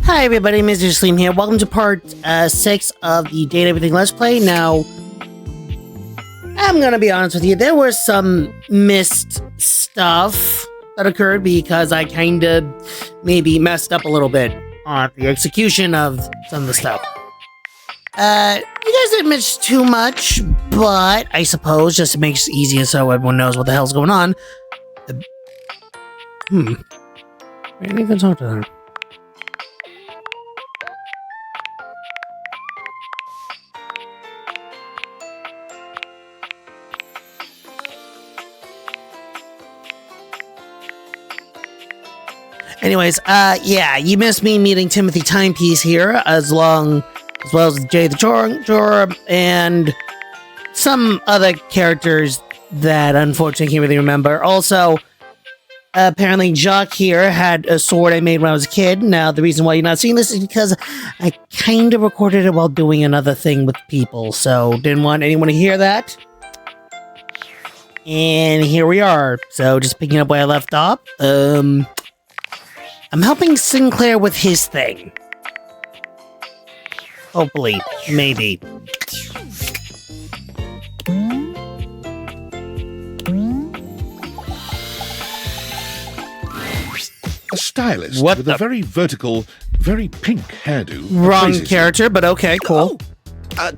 Hi everybody, Mr. Schleeme here. Welcome to part 6 of the Date Everything Let's Play. Now, I'm gonna be honest with you, there was some missed stuff that occurred because I kinda maybe messed up a little bit on the execution of some of the stuff. You guys didn't miss too much, but I suppose just to make it easier so everyone knows what the hell's going on. I didn't even talk to her. Anyways, yeah, you missed me meeting Timothy Timepiece here, as well as Jay the Jorb, and some other characters that unfortunately I can't really remember. Also, apparently Jacques here had a sword I made when I was a kid. Now, the reason why you're not seeing this is because I kind of recorded it while doing another thing with people, so didn't want anyone to hear that. And here we are. So, just picking up where I left off. I'm helping Sinclair with his thing. Hopefully. Maybe. A stylist with a very vertical, very pink hairdo. Wrong character, but okay, cool. How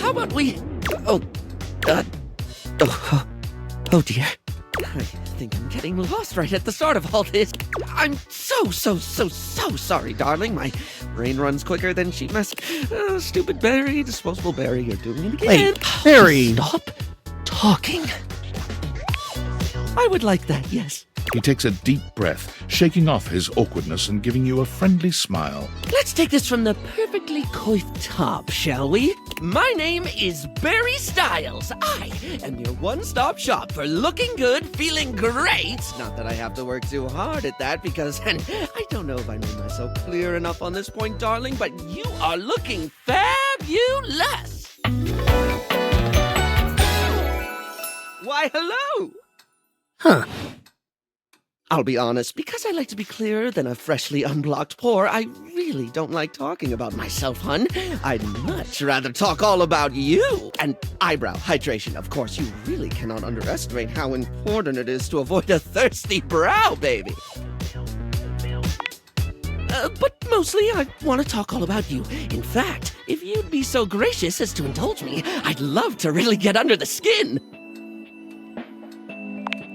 about we... Oh dear. I think I'm getting lost right at the start of all this. I'm so sorry, darling. My brain runs quicker than sheet mask. Stupid Barry, disposable Barry, you're doing it again. Wait, Barry. Stop talking. I would like that, yes. He takes a deep breath, shaking off his awkwardness and giving you a friendly smile. Let's take this from the perfectly coiffed top, shall we? My name is Barry Styles. I am your one-stop shop for looking good, feeling great. Not that I have to work too hard at that because, and I don't know if I made myself clear enough on this point, darling, but you are looking fabulous. Why, hello. Huh. I'll be honest, because I like to be clearer than a freshly unblocked pore, I really don't like talking about myself, hun. I'd much rather talk all about you. And eyebrow hydration, of course. You really cannot underestimate how important it is to avoid a thirsty brow, baby. But mostly, I want to talk all about you. In fact, if you'd be so gracious as to indulge me, I'd love to really get under the skin.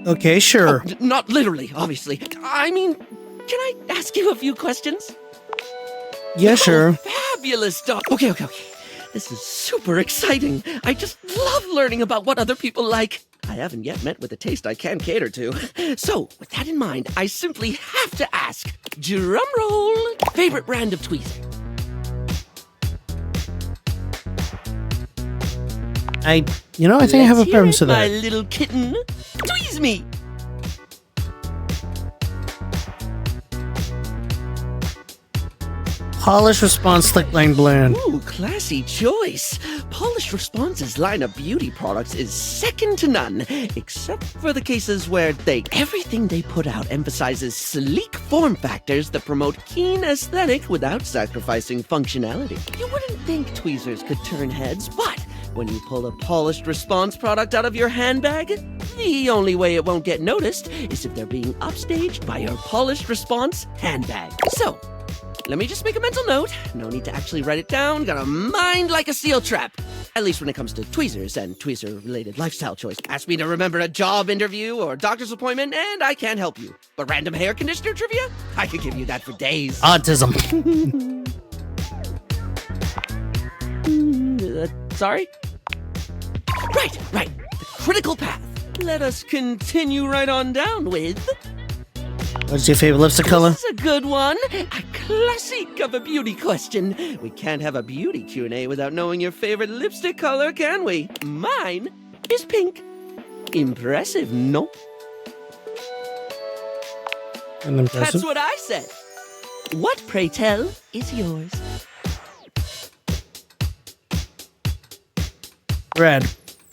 Okay, sure. Oh, not literally, obviously. I mean, can I ask you a few questions? Yeah, sure. Fabulous, dog. Okay. This is super exciting. I just love learning about what other people like. I haven't yet met with a taste I can cater to. So, with that in mind, I simply have to ask, drum roll, favorite brand of tweezer? I think I have a preference for that. My little kitten. Tweeze me! Polish Response Slick Line Blend. Ooh, classy choice. Polish Response's line of beauty products is second to none, except for the cases where everything they put out emphasizes sleek form factors that promote keen aesthetic without sacrificing functionality. You wouldn't think tweezers could turn heads, but when you pull a Polished Response product out of your handbag, the only way it won't get noticed is if they're being upstaged by your Polished Response handbag. So, let me just make a mental note. No need to actually write it down. Got a mind like a steel trap. At least when it comes to tweezers and tweezer-related lifestyle choice. Ask me to remember a job interview or doctor's appointment, and I can't help you. But random hair conditioner trivia? I could give you that for days. Autism. Sorry? Right. The critical path. Let us continue right on down with... What's your favorite lipstick color? This is a good one. A classic of a beauty question. We can't have a beauty Q&A without knowing your favorite lipstick color, can we? Mine is pink. Impressive, no? Unimpressive. That's what I said. What, pray tell, is yours? Red.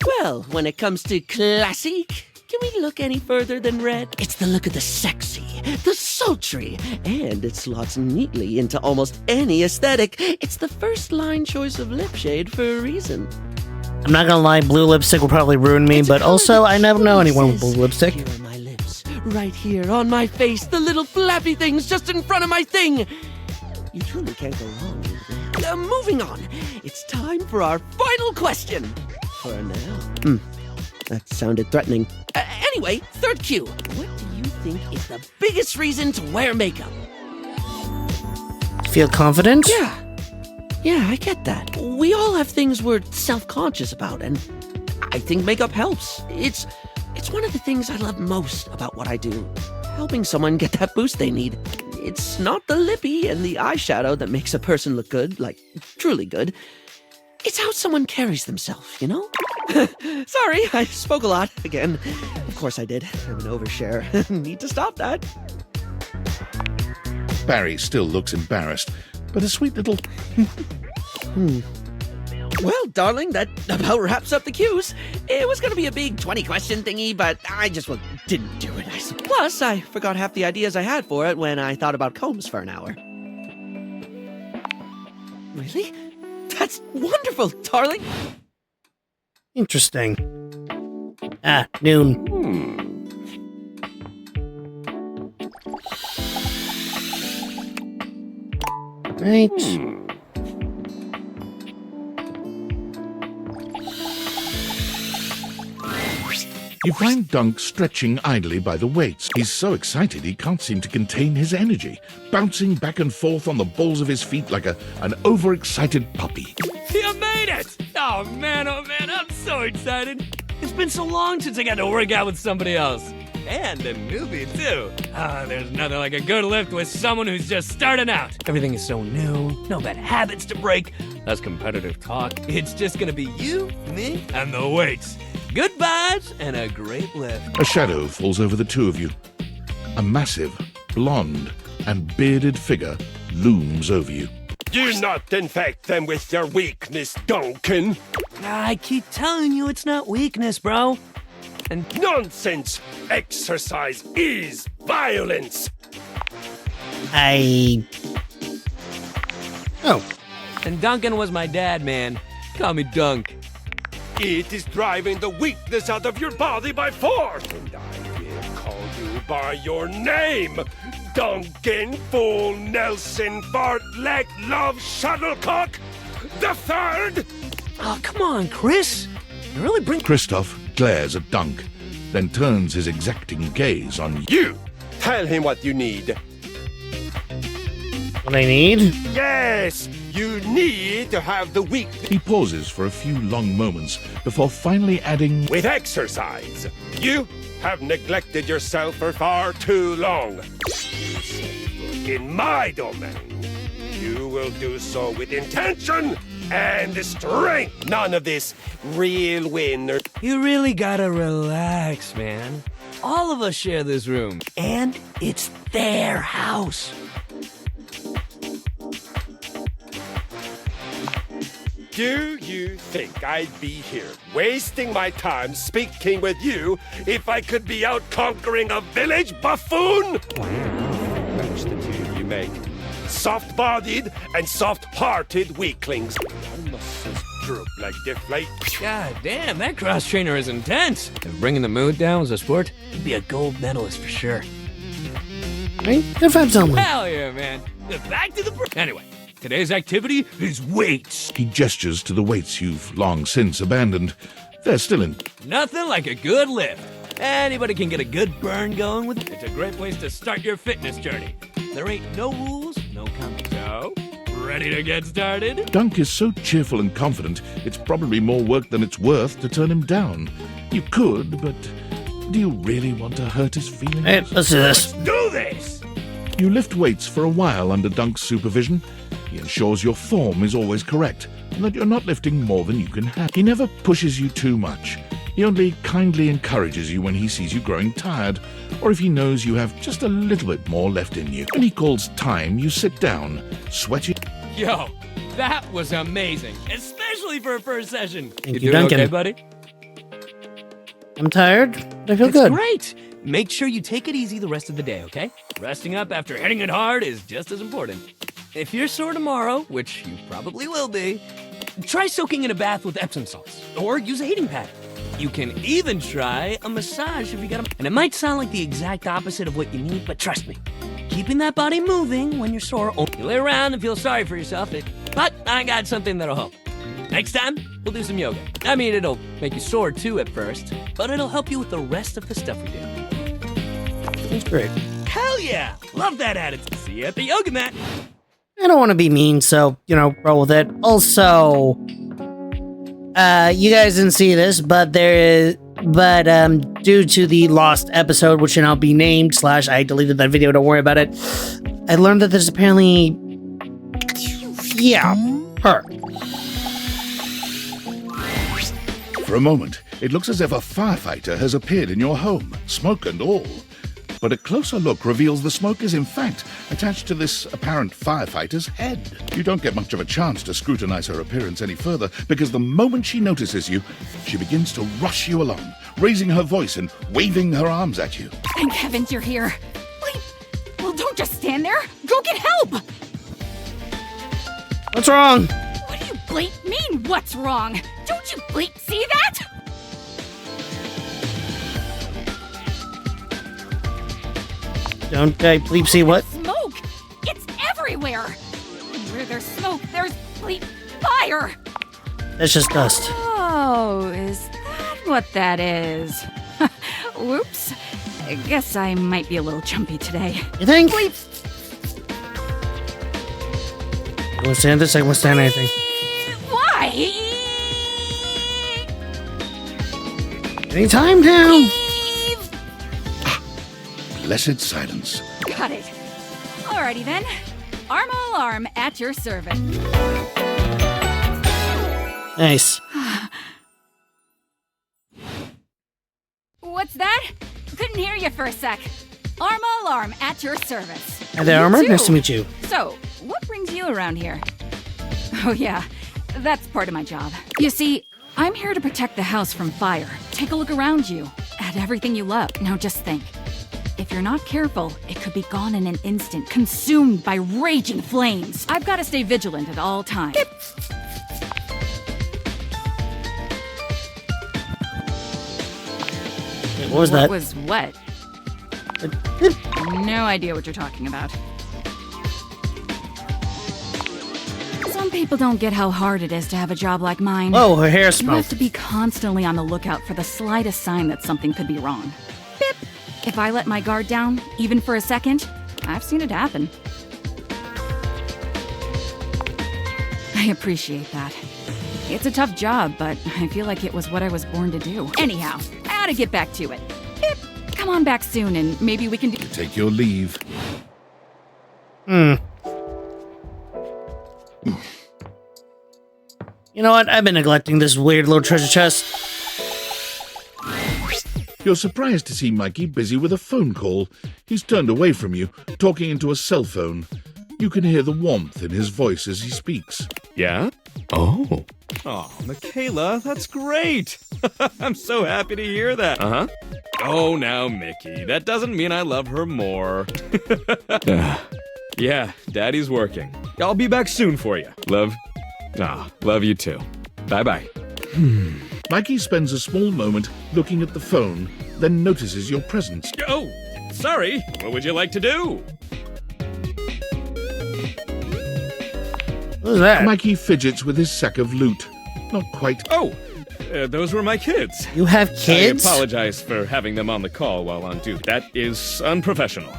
Well, when it comes to classic, can we look any further than red? It's the look of the sexy, the sultry, and it slots neatly into almost any aesthetic. It's the first line choice of lip shade for a reason. I'm not gonna lie, blue lipstick will probably ruin me, but also I never know anyone with blue lipstick. Here are my lips, right here on my face, the little flappy things just in front of my thing. You truly can't go wrong with that. Moving on, it's time for our final question. For now. That sounded threatening. Anyway, third cue. What do you think is the biggest reason to wear makeup? Feel confident? Yeah, I get that. We all have things we're self-conscious about, and I think makeup helps. It's one of the things I love most about what I do. Helping someone get that boost they need. It's not the lippy and the eyeshadow that makes a person look good, like truly good. It's how someone carries themselves, you know? Sorry, I spoke a lot again. Of course I did. I'm an overshare. Need to stop that. Barry still looks embarrassed, but a sweet little... Well, darling, that about wraps up the cues. It was going to be a big 20-question thingy, but I just didn't do it. Plus, I forgot half the ideas I had for it when I thought about combs for an hour. Really? That's wonderful, darling. Interesting. Noon. Right. You find Dunk stretching idly by the weights. He's so excited he can't seem to contain his energy, bouncing back and forth on the balls of his feet like an overexcited puppy. You made it! Oh man, I'm so excited. It's been so long since I got to work out with somebody else. And a newbie, too. There's nothing like a good lift with someone who's just starting out. Everything is so new, no bad habits to break, less competitive talk. It's just gonna be you, me, and the weights. Good vibes and a great lift. A shadow falls over the two of you. A massive, blonde, and bearded figure looms over you. Do not infect them with your weakness, Duncan. I keep telling you it's not weakness, bro. And Nonsense! Exercise is violence! Oh. And Duncan was my dad, man. Call me Dunk. It is driving the weakness out of your body by force! And I will call you by your name! Duncan Fool Nelson Fart Leg Love Shuttlecock the Third! Oh, come on, Chris. You really bring... Christoph glares at Dunk, then turns his exacting gaze on you. You! Tell him what you need. What I need? Yes! You need to have the weakness He pauses for a few long moments before finally adding, with exercise. You have neglected yourself for far too long. In my domain, you will do so with intention and strength. None of this real win or... You really gotta relax, man. All of us share this room, and it's their house. Do you think I'd be here wasting my time speaking with you if I could be out conquering a village buffoon? Match the two of you make. Soft-bodied and soft-hearted weaklings. My muscles droop like deflate. God damn, that cross trainer is intense. If bringing the mood down was a sport, he'd be a gold medalist for sure. Right? Good vibes only. Hell yeah, man. Back to the... Anyway, today's activity is weights. he gestures to the weights you've long since abandoned. They're still in. Nothing like a good lift. Anybody can get a good burn going with it. It's a great place to start your fitness journey. There ain't no rules, no coming. So, ready to get started? Dunk is so cheerful and confident, it's probably more work than it's worth to turn him down. You could, but do you really want to hurt his feelings? Hey, let's do this. Do this! You lift weights for a while under Dunk's supervision. He ensures your form is always correct and that you're not lifting more than you can handle. He never pushes you too much. He only kindly encourages you when he sees you growing tired, or if he knows you have just a little bit more left in you. When he calls time, you sit down, sweaty. Yo, that was amazing, especially for a first session. Thank you, doing Duncan. okay, buddy? I'm tired, but I feel That's good. great. Make sure you take it easy the rest of the day, okay? Resting up after hitting it hard is just as important. If you're sore tomorrow, which you probably will be, try soaking in a bath with Epsom salts, or use a heating pad. You can even try a massage if you got a... And it might sound like the exact opposite of what you need, but trust me, keeping that body moving when you're sore, you lay around and feel sorry for yourself, but I got something that'll help. Next time, we'll do some yoga. I mean, it'll make you sore too at first, but it'll help you with the rest of the stuff we do. That's great. Hell yeah! Love that attitude. See you at the yoga mat. I don't want to be mean, so, you know, roll with it. Also, you guys didn't see this, but due to the lost episode, which should now be named, / I deleted that video, don't worry about it. I learned that there's apparently, yeah, her. For a moment, it looks as if a firefighter has appeared in your home, smoke and all. But a closer look reveals the smoke is in fact attached to this apparent firefighter's head. You don't get much of a chance to scrutinize her appearance any further, because the moment she notices you, she begins to rush you along, raising her voice and waving her arms at you. Thank heavens you're here. Wait, well, don't just stand there. Go get help. What's wrong? What do you bleep mean, what's wrong? Don't you bleep see that? Don't I bleep see what? Smoke! It's everywhere! And where there's smoke, there's bleep fire! That's just dust. Oh, is that what that is? Whoops. I guess I might be a little chumpy today. You think? Bleep! I won't stand this, I won't stand anything. Why? Anytime now. Blessed silence. Got it. Alrighty then. Arma alarm at your service. Nice. What's that? Couldn't hear you for a sec. Arma alarm at your service. Hi there, You Armor. too. Nice to meet you. So, what brings you around here? Oh yeah, that's part of my job. You see, I'm here to protect the house from fire. Take a look around you, at everything you love. Now just think. If you're not careful, it could be gone in an instant, consumed by raging flames. I've got to stay vigilant at all times. Wait, what was that? Was what? No idea what you're talking about. Some people don't get how hard it is to have a job like mine. Oh, her hair You smoked. have to be constantly on the lookout for the slightest sign that something could be wrong. Bip! If I let my guard down, even for a second, I've seen it happen. I appreciate that. It's a tough job, but I feel like it was what I was born to do. Anyhow, I ought to get back to it. Bip! Come on back soon and maybe we can do... Take your leave. You know what? I've been neglecting this weird little treasure chest. You're surprised to see Mikey busy with a phone call. He's turned away from you, talking into a cell phone. You can hear the warmth in his voice as he speaks. Yeah? Oh. Oh, Michaela, that's great. I'm so happy to hear that. Uh-huh. Oh, now, Mickey, that doesn't mean I love her more. Yeah, Daddy's working. I'll be back soon for you. Love you too. Bye-bye. Mikey spends a small moment looking at the phone, then notices your presence. Oh, sorry. What would you like to do? What was that? Mikey fidgets with his sack of loot. Not quite. Oh, those were my kids. You have kids? I apologize for having them on the call while on duty. That is unprofessional.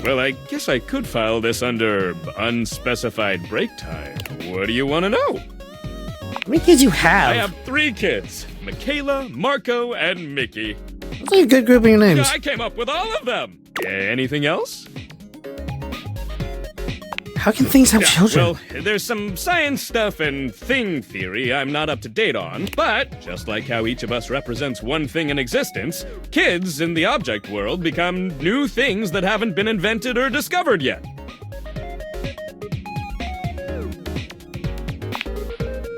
Well, I guess I could file this under unspecified break time. What do you want to know? How many kids you have? I have 3 kids. Michaela, Marco, and Mickey. That's like a good grouping of names. I came up with all of them. Anything else? How can things have children? Well, there's some science stuff and thing theory I'm not up to date on, but just like how each of us represents one thing in existence, kids in the object world become new things that haven't been invented or discovered yet.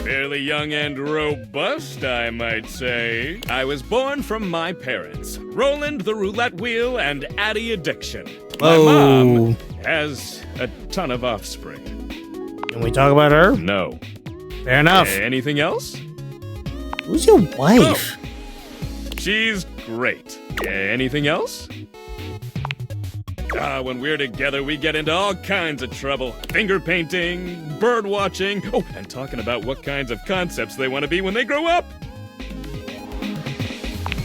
We're fairly young and robust, I might say. I was born from my parents, Roland the Roulette Wheel and Addie Addiction. My mom has a ton of offspring. Can we talk about her? No. Fair enough. Anything else? Who's your wife? She's great. Anything else? When we're together, we get into all kinds of trouble. Finger painting, bird watching, and talking about what kinds of concepts they want to be when they grow up.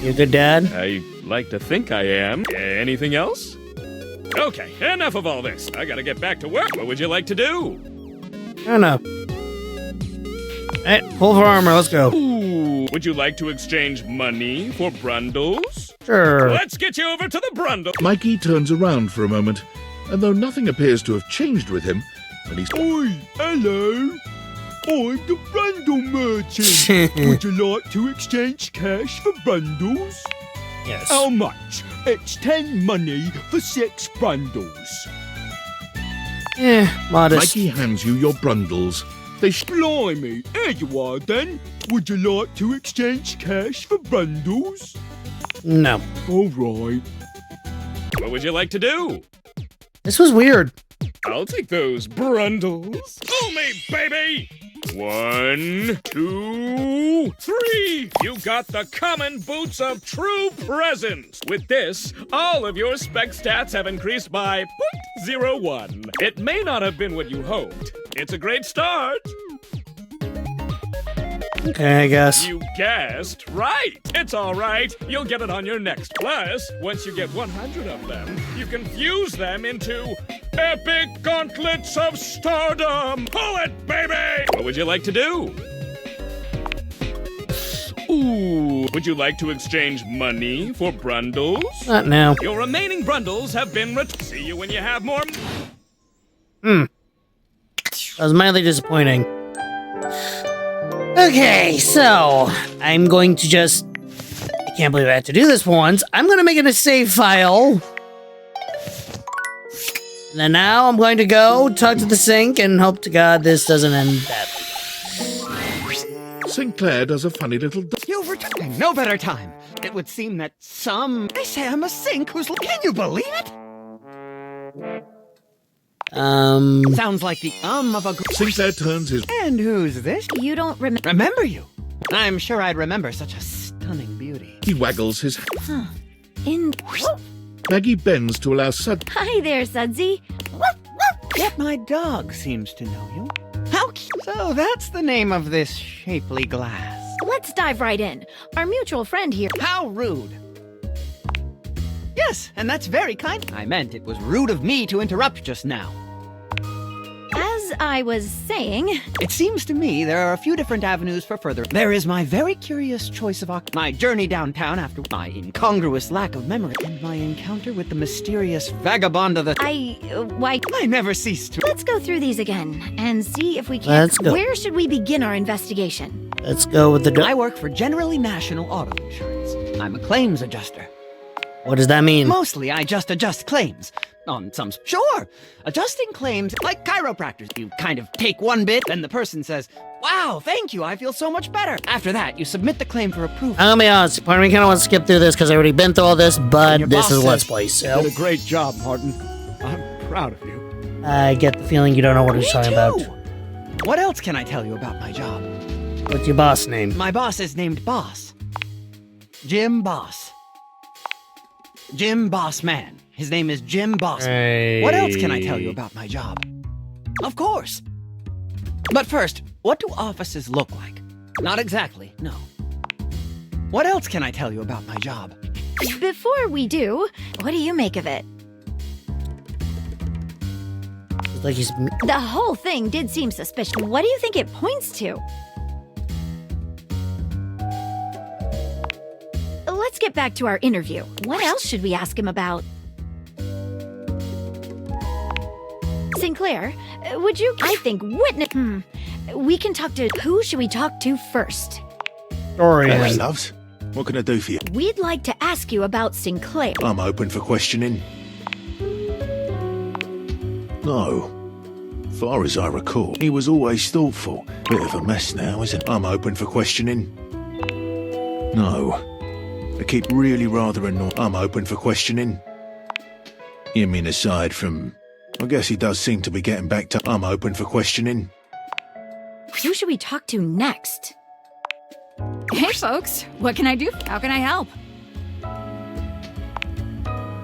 You a good dad? I like to think I am. Anything else? Okay, enough of all this. I gotta get back to work. What would you like to do? Fair enough. Alright, pull for armor, let's go. Ooh, would you like to exchange money for brundles? Sure. Let's get you over to the brundle. Mikey turns around for a moment, and though nothing appears to have changed with him, when he's Oi, hello. I'm the Brundle Merchant. Would you like to exchange cash for bundles? Yes. How much? It's 10 money for 6 bundles. Modest. Mikey hands you your brundles. They Blimey, here you are then. Would you like to exchange cash for bundles? No. All right. What would you like to do? This was weird. I'll take those brundles. Pull me, baby! 1, 2, 3! You got the common boots of true presence! With this, all of your spec stats have increased by 0.01. It may not have been what you hoped. It's a great start. Okay, I guess. You guessed right. It's all right. You'll get it on your next. Plus, once you get 100 of them, you can fuse them into epic gauntlets of stardom. Pull it, baby! What would you like to do? Ooh, would you like to exchange money for brundles? Not now. Your remaining brundles have been See you when you have more. That was mildly disappointing. Okay, so I'm going to just... I can't believe I had to do this once. I'm going to make it a save file. And then now I'm going to go talk to the sink and hope to God this doesn't end badly. Sinclair does a funny little You've returned no better time. It would seem that they say I'm a sink who's... Can you believe it? Sounds like the of a... Sinclair turns his... And who's this? You don't Remember you? I'm sure I'd remember such a stunning beauty. He waggles his... In. Maggie bends to allow Sud... Hi there, Sudsy. Yet my dog seems to know you. How cute. So that's the name of this shapely glass. Let's dive right in. Our mutual friend here. How rude. Yes, and that's very kind. I meant it was rude of me to interrupt just now. As I was saying... It seems to me there are a few different avenues for further. There is my very curious choice of my journey downtown after my incongruous lack of memory, and my encounter with the mysterious vagabond of the... why... I never cease to... Let's go through these again and see if we can... Let's go. Where should we begin our investigation? Let's go with the... I work for Generally National Auto Insurance. I'm a claims adjuster. What does that mean? Mostly, I just adjust claims. On some... Sure! Adjusting claims, like chiropractors. You kind of take one bit, then the person says, wow, thank you, I feel so much better. After that, you submit the claim for approval. I'm gonna be honest, part of me kind of wants to skip through this because I already been through all this, but Your this boss is says Let's Play, so... You did a great job, Martin. I'm proud of you. I get the feeling you don't know what he's Me talking too. about. What else can I tell you about my job? What's your boss name? My boss is named Boss. Jim Boss. Jim Boss Man. His name is Jim Boss. Hey. What else can I tell you about my job? Of course. But first, what do offices look like? Not exactly, no. What else can I tell you about my job? Before we do, what do you make of it? It's like he's... The whole thing did seem suspicious. What do you think it points to? Let's get back to our interview. What else should we ask him about? Sinclair, would you... I think witness... We can talk to... Who should we talk to first? Dorian. Loves, what can I do for you? We'd like to ask you about Sinclair. I'm open for questioning. No. Far as I recall, he was always thoughtful. Bit of a mess now, isn't it? I'm open for questioning. No. I keep really rather annoyed. I'm open for questioning. You mean aside from... I guess he does seem to be getting back to... I'm open for questioning. Who should we talk to next? Hey, folks. What can I do? How can I help?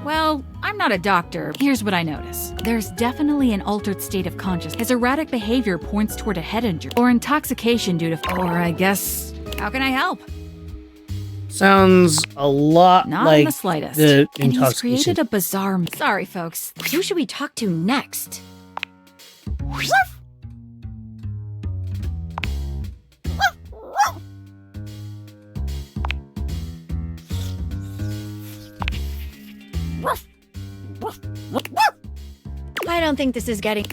Well, I'm not a doctor. Here's what I notice. There's definitely an altered state of consciousness. His erratic behavior points toward a head injury or intoxication due to... Or I guess... How can I help? Sounds a lot Not like in the slightest. the And he's intoxication. created a bizarre... Sorry, folks. Who should we talk to next? I don't think this is getting...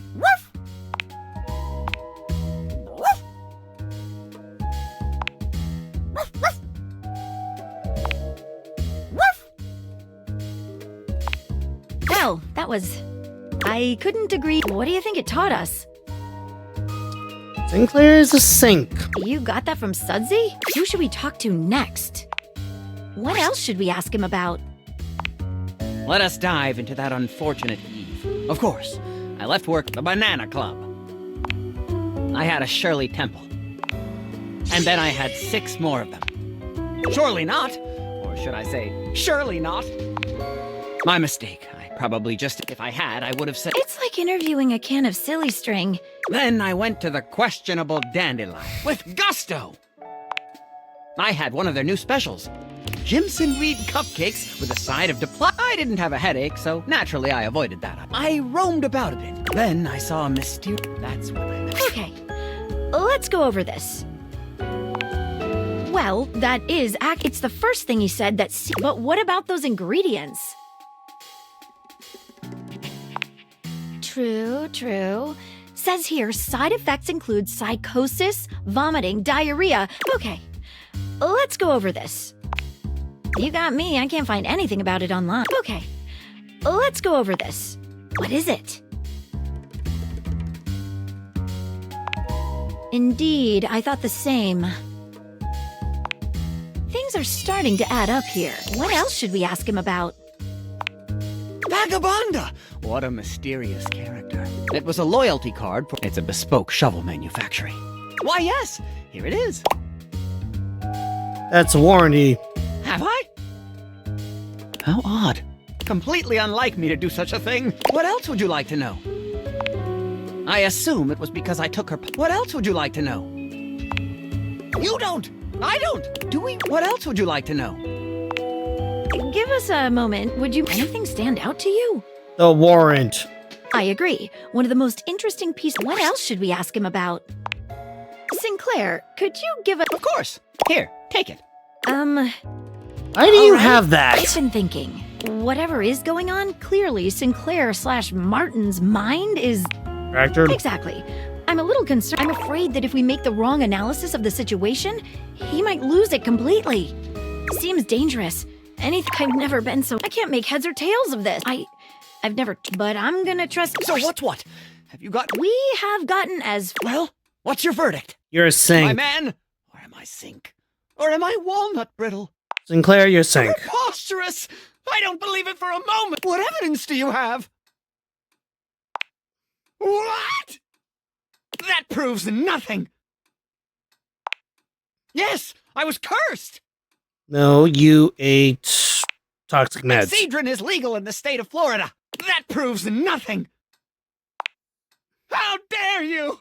Well, that was... I couldn't agree. What do you think it taught us? Sinclair is a sink. You got that from Sudsy? Who should we talk to next? What else should we ask him about? Let us dive into that unfortunate eve. Of course, I left work at the Banana Club. I had a Shirley Temple. And then I had 6 more of them. Surely not. Or should I say, surely not. My mistake. I probably just, if I had, I would have said... It's like interviewing a can of silly string. Then I went to the questionable dandelion with gusto. I had one of their new specials. Jimson Reed cupcakes with a side of I didn't have a headache, so naturally I avoided that. I roamed about a bit. Then I saw a mysterious... That's what I meant. Okay, let's go over this. Well, that is it's the first thing he said that... But what about those ingredients? True. Says here, side effects include psychosis, vomiting, diarrhea. Okay, let's go over this. You got me, I can't find anything about it online. Okay, let's go over this. What is it? Indeed, I thought the same. Things are starting to add up here. What else should we ask him about? Vagabonda! What a mysterious character. It was a loyalty card for... It's a bespoke shovel manufacturing. Why, yes! Here it is. That's a warranty. Have I? How odd. Completely unlike me to do such a thing. What else would you like to know? I assume it was because I took her... What else would you like to know? You don't! I don't! Do we... What else would you like to know? Give us a moment. Would you... Anything stand out to you? The warrant. I agree. One of the most interesting pieces... What else should we ask him about? Sinclair, could you give a... Of course. Here, take it. Why do you have that? I've been thinking. Whatever is going on, clearly Sinclair/Martin's mind is... Fractured? Exactly. I'm a little concerned. I'm afraid that if we make the wrong analysis of the situation, he might lose it completely. Seems dangerous. I've never been so... I can't make heads or tails of this. I've never... But I'm gonna trust... So what's what? Have you got... We have gotten as... Well, what's your verdict? You're a sink. Am I man? Or am I sink? Or am I walnut brittle? Sinclair, you're sink. Preposterous! I don't believe it for a moment! What evidence do you have? What? That proves nothing! Yes, I was cursed! No, you ate toxic meds. Excedrin is legal in the state of Florida. That proves nothing! How dare you!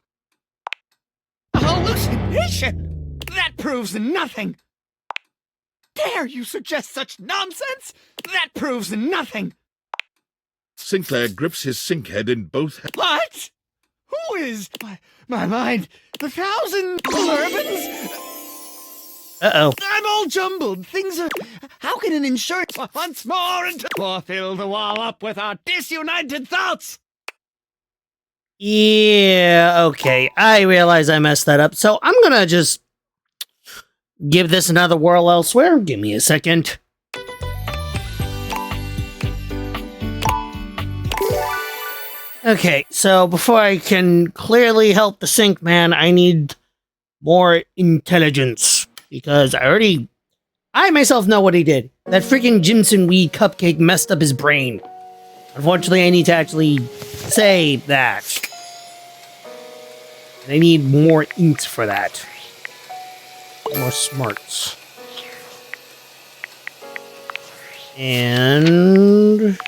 A hallucination! That proves nothing! Dare you suggest such nonsense? That proves nothing! Sinclair grips his sink head in both hands. What? Who is... My mind... The thousand bourbons? Uh-oh. I'm all jumbled. Things are... How can an insurance... Once more and... Or fill the wall up with our disunited thoughts! Yeah, okay. I realize I messed that up, so I'm gonna just give this another whirl elsewhere. Give me a second. Okay, so before I can clearly help the sink man, I need more intelligence. Because I myself know what he did. That freaking Jimson Wee cupcake messed up his brain. Unfortunately, I need to actually say that. And I need more int for that. More smarts. And...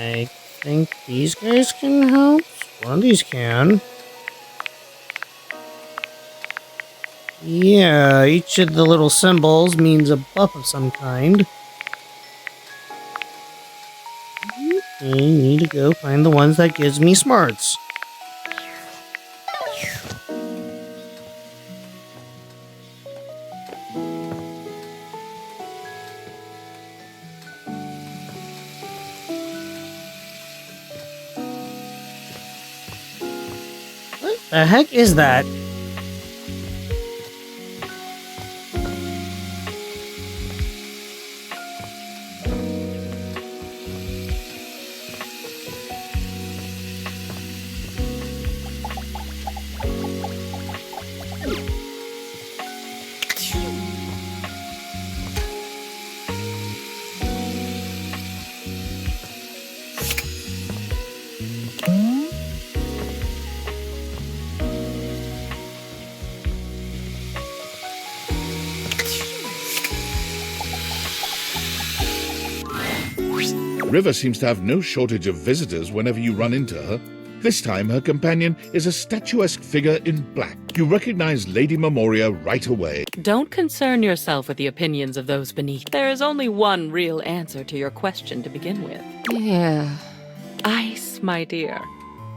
I think these guys can help. One of these can. Yeah, each of the little symbols means a buff of some kind. I need to go find the ones that gives me smarts. What the heck is that? River seems to have no shortage of visitors whenever you run into her. This time, her companion is a statuesque figure in black. You recognize Lady Memoria right away. Don't concern yourself with the opinions of those beneath. There is only one real answer to your question to begin with. Yeah. Ice, my dear.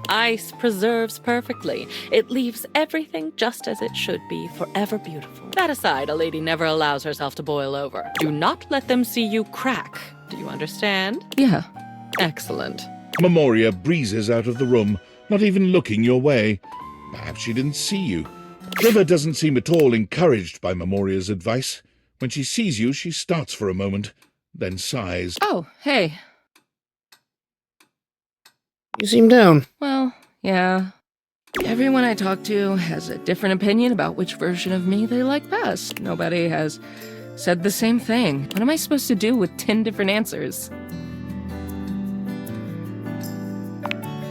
Ice preserves perfectly. It leaves everything just as it should be, forever beautiful. That aside, a lady never allows herself to boil over. Do not let them see you crack. Do you understand? Yeah. Excellent. Memoria breezes out of the room, not even looking your way. Perhaps she didn't see you. River doesn't seem at all encouraged by Memoria's advice. When she sees you, she starts for a moment, then sighs. Oh, hey. You seem down. Well, yeah. Everyone I talk to has a different opinion about which version of me they like best. Nobody has said the same thing. What am I supposed to do with 10 different answers?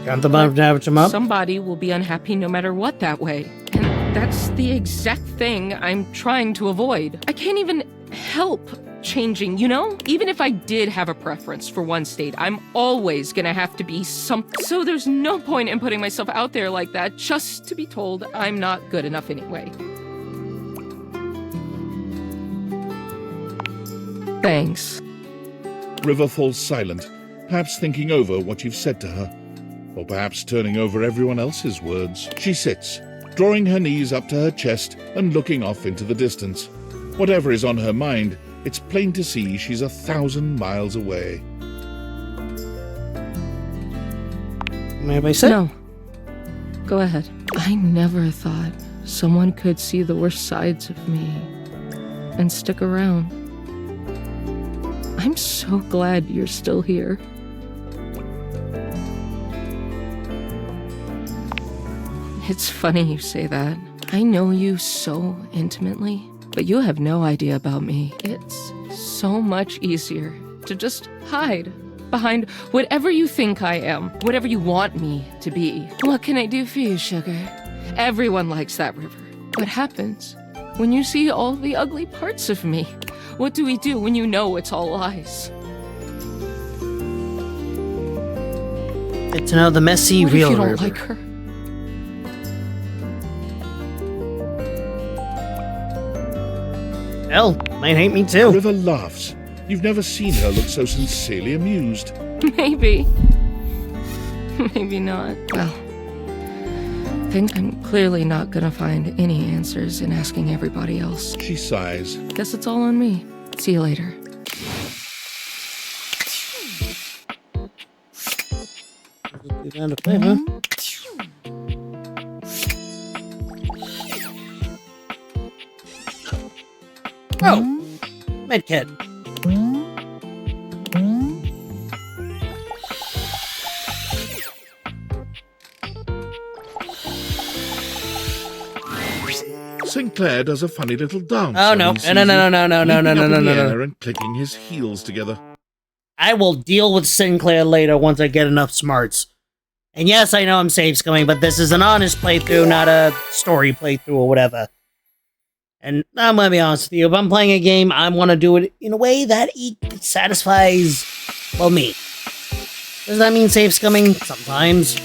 Count them up, average them up. Somebody will be unhappy no matter what that way. And that's the exact thing I'm trying to avoid. I can't even help changing, you know? Even if I did have a preference for one state, I'm always gonna have to be something. So there's no point in putting myself out there like that just to be told I'm not good enough anyway. Thanks. River falls silent, perhaps thinking over what you've said to her, or perhaps turning over everyone else's words. She sits, drawing her knees up to her chest and looking off into the distance. Whatever is on her mind, it's plain to see she's 1,000 miles away. May I sit? No. Go ahead. I never thought someone could see the worst sides of me and stick around. I'm so glad you're still here. It's funny you say that. I know you so intimately, but you have no idea about me. It's so much easier to just hide behind whatever you think I am, whatever you want me to be. What can I do for you, sugar? Everyone likes that river. What happens when you see all the ugly parts of me? What do we do when you know it's all lies? Get to know the messy, What real if you don't river. like her? Hell, might hate me too. River laughs. You've never seen her look so sincerely amused. Maybe. Maybe not. Well, I think I'm clearly not gonna find any answers in asking everybody else. She sighs. Guess it's all on me. See you later. Do that to play, huh? Oh, medkit. Sinclair does a funny little dance. Oh, when no. he sees No, no, you, no, no, no, no, leaping no, up no, in no, the no. air and clicking his heels together. I will deal with Sinclair later once I get enough smarts. And yes, I know I'm safe scumming, but this is an honest playthrough, not a story playthrough or whatever. And I'm gonna be honest with you, if I'm playing a game, I want to do it in a way that it satisfies, well, me. Does that mean safe scumming? Sometimes.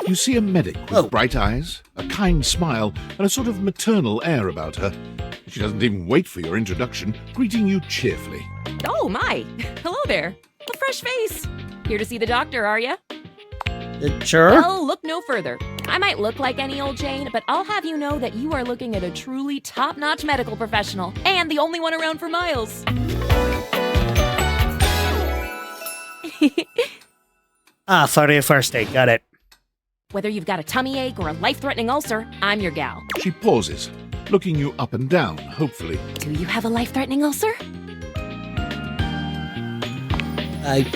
You see a medic with bright eyes, a kind smile, and a sort of maternal air about her. She doesn't even wait for your introduction, greeting you cheerfully. Oh, my. Hello there. A fresh face. Here to see the doctor, are you? Sure. Well, look no further. I might look like any old Jane, but I'll have you know that you are looking at a truly top-notch medical professional, and the only one around for miles. For your first date, got it. Whether you've got a tummy ache or a life-threatening ulcer, I'm your gal. She pauses, looking you up and down, hopefully. Do you have a life-threatening ulcer?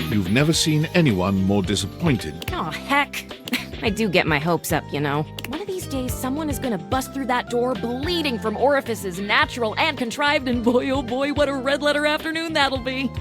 You've never seen anyone more disappointed. Oh, heck. I do get my hopes up, you know. One of these days, someone is gonna bust through that door bleeding from orifices, natural and contrived, and boy, oh boy, what a red-letter afternoon that'll be.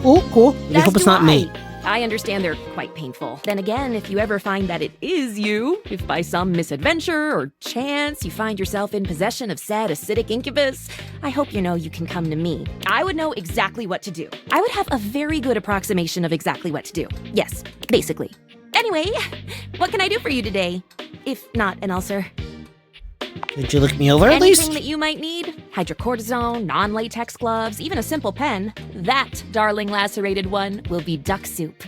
Oh, cool. I hope it's not me. I understand they're quite painful. Then again, if you ever find that it is you, if by some misadventure or chance you find yourself in possession of said acidic incubus, I hope you know you can come to me. I would know exactly what to do. I would have a very good approximation of exactly what to do. Yes, basically. Anyway, what can I do for you today? If not an ulcer. Did you look me over at Anything least? that you might need? Hydrocortisone, non-latex gloves, even a simple pen. That, darling lacerated one, will be duck soup.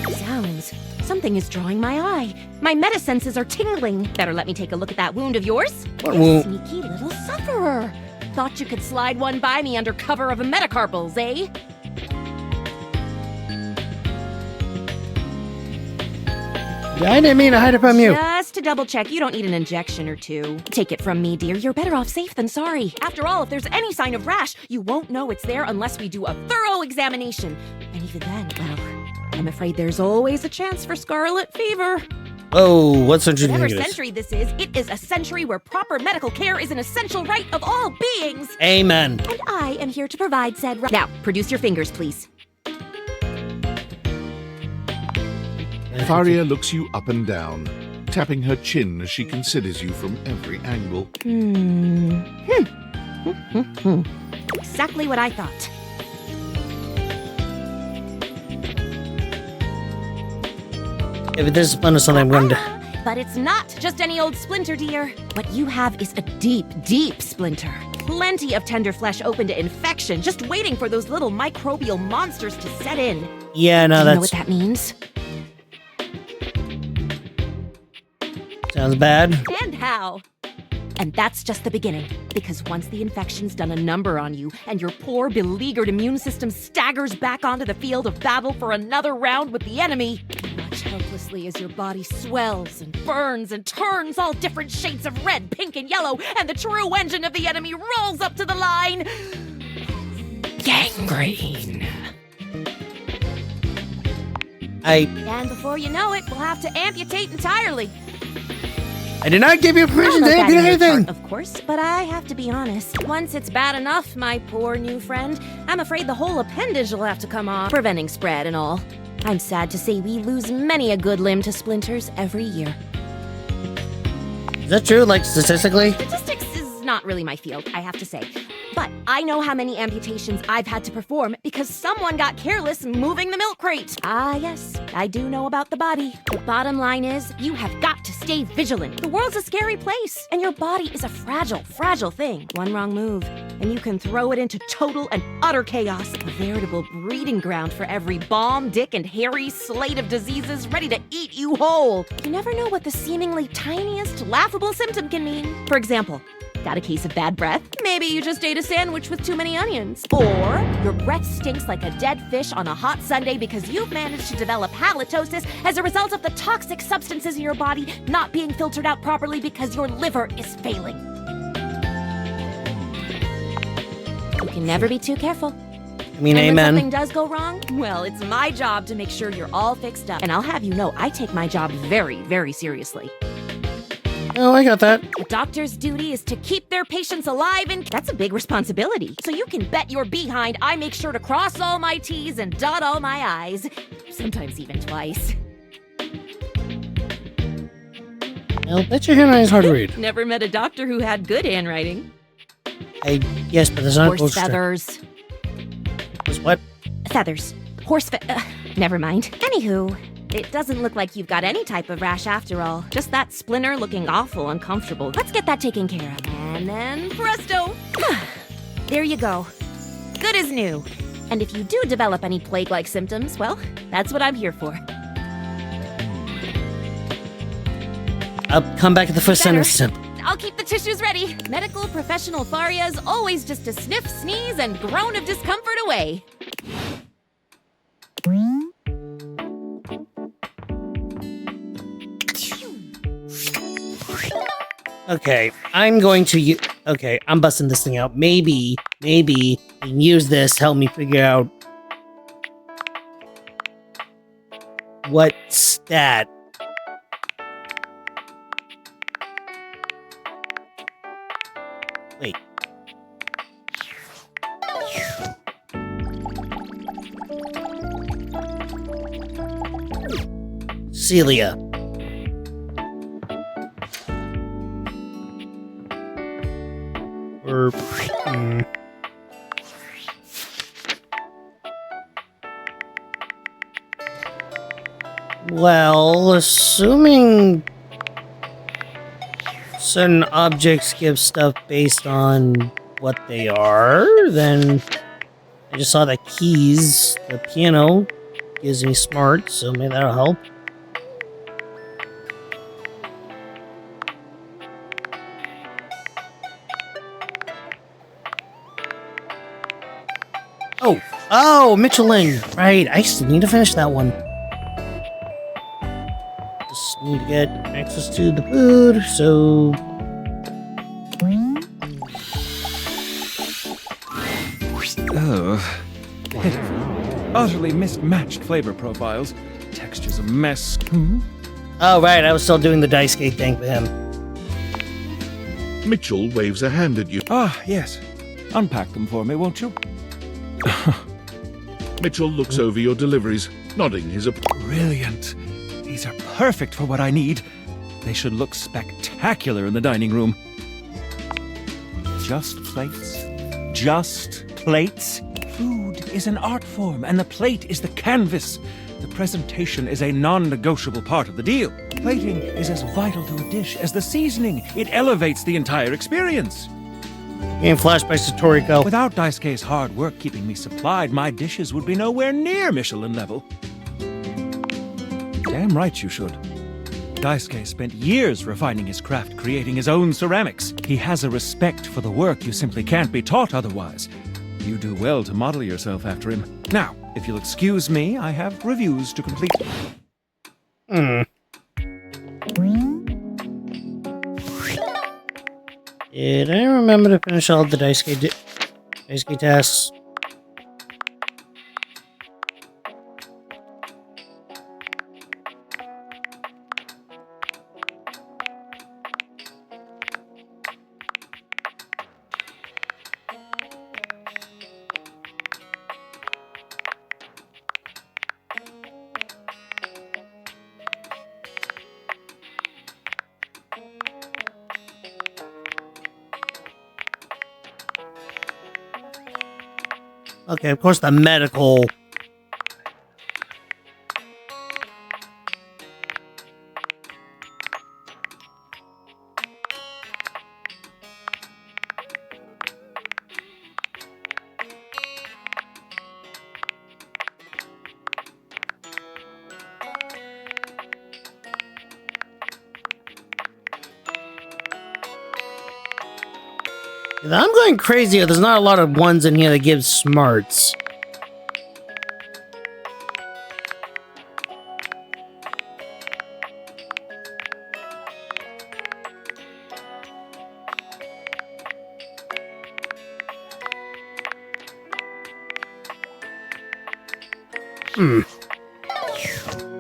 Sounds. Something is drawing my eye. My metasenses are tingling. Better let me take a look at that wound of yours. What You wound? sneaky little sufferer. Thought you could slide one by me under cover of a metacarpals, eh? I didn't mean to hide it from you. Just to double check, you don't need an injection or two. Take it from me, dear. You're better off safe than sorry. After all, if there's any sign of rash, you won't know it's there unless we do a thorough examination. And even then, well, I'm afraid there's always a chance for scarlet fever. Oh, what century do you Whatever think it is? century this is, it is a century where proper medical care is an essential right of all beings. Amen. And I am here to provide said right. Now, produce your fingers, please. Faria looks you up and down, tapping her chin as she considers you from every angle. Exactly what I thought. If this is splinter something, I'm going to... But it's not just any old splinter, dear. What you have is a deep, deep splinter. Plenty of tender flesh open to infection, just waiting for those little microbial monsters to set in. Yeah, no, Do you that's... know what that means? Sounds bad. And how? And that's just the beginning. Because once the infection's done a number on you, and your poor, beleaguered immune system staggers back onto the field of battle for another round with the enemy, watch helplessly as your body swells and burns and turns all different shades of red, pink, and yellow, and the true engine of the enemy rolls up to the line. Gangrene. And before you know it, we'll have to amputate entirely. I did not give you permission to amputate anything! Of course, but I have to be honest. Once it's bad enough, my poor new friend, I'm afraid the whole appendage will have to come off, preventing spread and all. I'm sad to say we lose many a good limb to splinters every year. Is that true, like, statistically? Statistics is not really my field, I have to say. But I know how many amputations I've had to perform because someone got careless moving the milk crate. Ah, yes, I do know about the body. The bottom line is, you have got to stay vigilant. The world's a scary place, and your body is a fragile, fragile thing. One wrong move, and you can throw it into total and utter chaos. A veritable breeding ground for every bomb, dick, and hairy slate of diseases ready to eat you whole. You never know what the seemingly tiniest, laughable symptom can mean. For example, Got a case of bad breath? Maybe you just ate a sandwich with too many onions. Or your breath stinks like a dead fish on a hot Sunday because you've managed to develop halitosis as a result of the toxic substances in your body not being filtered out properly because your liver is failing. You can never be too careful. I mean, and amen. when something does go wrong, well, it's my job to make sure you're all fixed up. And I'll have you know, I take my job very, very seriously. Oh, I got that. A doctor's duty is to keep their patients alive, and that's a big responsibility. So you can bet your behind I make sure to cross all my T's and dot all my I's. Sometimes even twice. I'll bet your handwriting is hard to read. Never met a doctor who had good handwriting. Yes, but there's not a Horse poster. feathers. What? Feathers. Never mind. Anywho, it doesn't look like you've got any type of rash after all. Just that splinter looking awful uncomfortable. Let's get that taken care of. And then presto! There you go. Good as new. And if you do develop any plague-like symptoms, well, that's what I'm here for. I'll come back at the first Better. sentence. I'll keep the tissues ready. Medical professional Tharia's always just a sniff, sneeze, and groan of discomfort away. Okay, I'm going to okay, I'm busting this thing out. Maybe I can use this to help me figure out what stat. Wait. Celia. Or well, assuming certain objects give stuff based on what they are, then I just saw that keys, the piano, gives me smart, so maybe that'll help. Oh, Michelin! Right, I still need to finish that one. Just need to get access to the food, so... Oh. Utterly mismatched flavor profiles. Texture's a mess. Oh, right, I was still doing the dice gate thing for him. Mitchell waves a hand at you. Ah, yes. Unpack them for me, won't you? Mitchell looks over your deliveries, nodding his Brilliant. These are perfect for what I need. They should look spectacular in the dining room. Just plates. Just plates. Food is an art form, and the plate is the canvas. The presentation is a non-negotiable part of the deal. Plating is as vital to a dish as the seasoning. It elevates the entire experience. Getting flashbacks to Toriko. Without Daisuke's hard work keeping me supplied, my dishes would be nowhere near Michelin level. Damn right you should. Daisuke spent years refining his craft, creating his own ceramics. He has a respect for the work you simply can't be taught otherwise. You do well to model yourself after him. Now, if you'll excuse me, I have reviews to complete. Did I remember to finish all the dice gate tasks? Okay, of course the medical... I'm going crazy. There's not a lot of ones in here that give smarts.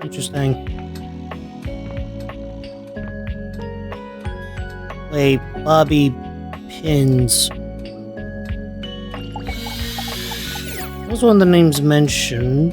Interesting. Play Bobby Pins. What was one of the names mentioned?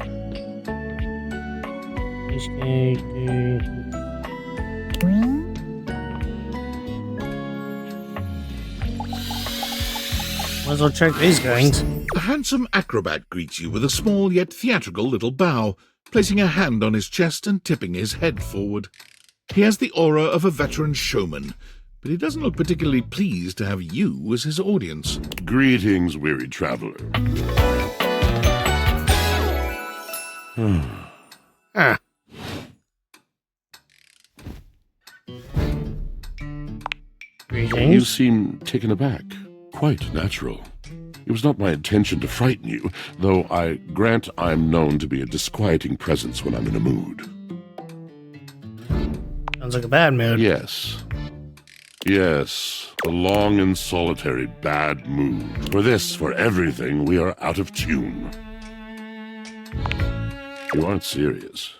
Might as well check these guys. A handsome acrobat greets you with a small yet theatrical little bow, placing a hand on his chest and tipping his head forward. He has the aura of a veteran showman, but he doesn't look particularly pleased to have you as his audience. Greetings, weary traveler. Greetings. You seem taken aback. Quite natural. It was not my intention to frighten you, though I grant I'm known to be a disquieting presence when I'm in a mood. Sounds like a bad mood. Yes. Yes, a long and solitary bad mood. For this, for everything, we are out of tune. You aren't serious.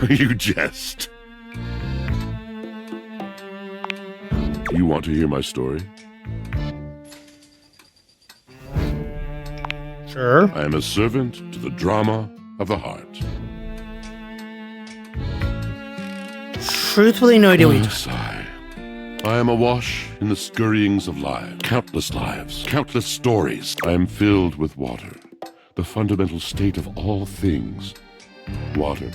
You jest. Do you want to hear my story? Sure. I am a servant to the drama of the heart. Truthfully, no idea what you're Sigh. I am awash in the scurryings of lives. Countless lives, countless stories. I am filled with water, the fundamental state of all things. Water,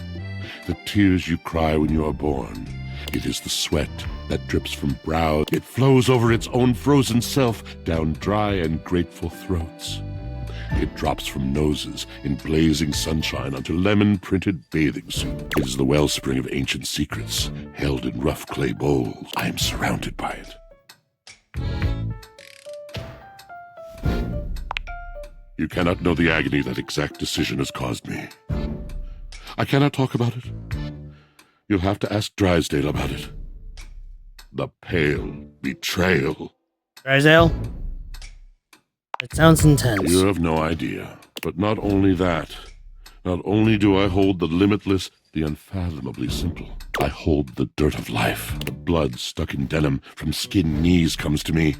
the tears you cry when you are born. It is the sweat that drips from brows. It flows over its own frozen self down dry and grateful throats. It drops from noses in blazing sunshine onto lemon-printed bathing suits. It is the wellspring of ancient secrets, held in rough clay bowls. I am surrounded by it. You cannot know the agony that exact decision has caused me. I cannot talk about it. You'll have to ask Drysdale about it. The pale betrayal. Drysdale? It sounds intense. You have no idea. But not only that. Not only do I hold the limitless, the unfathomably simple. I hold the dirt of life. The blood stuck in denim from skin knees comes to me.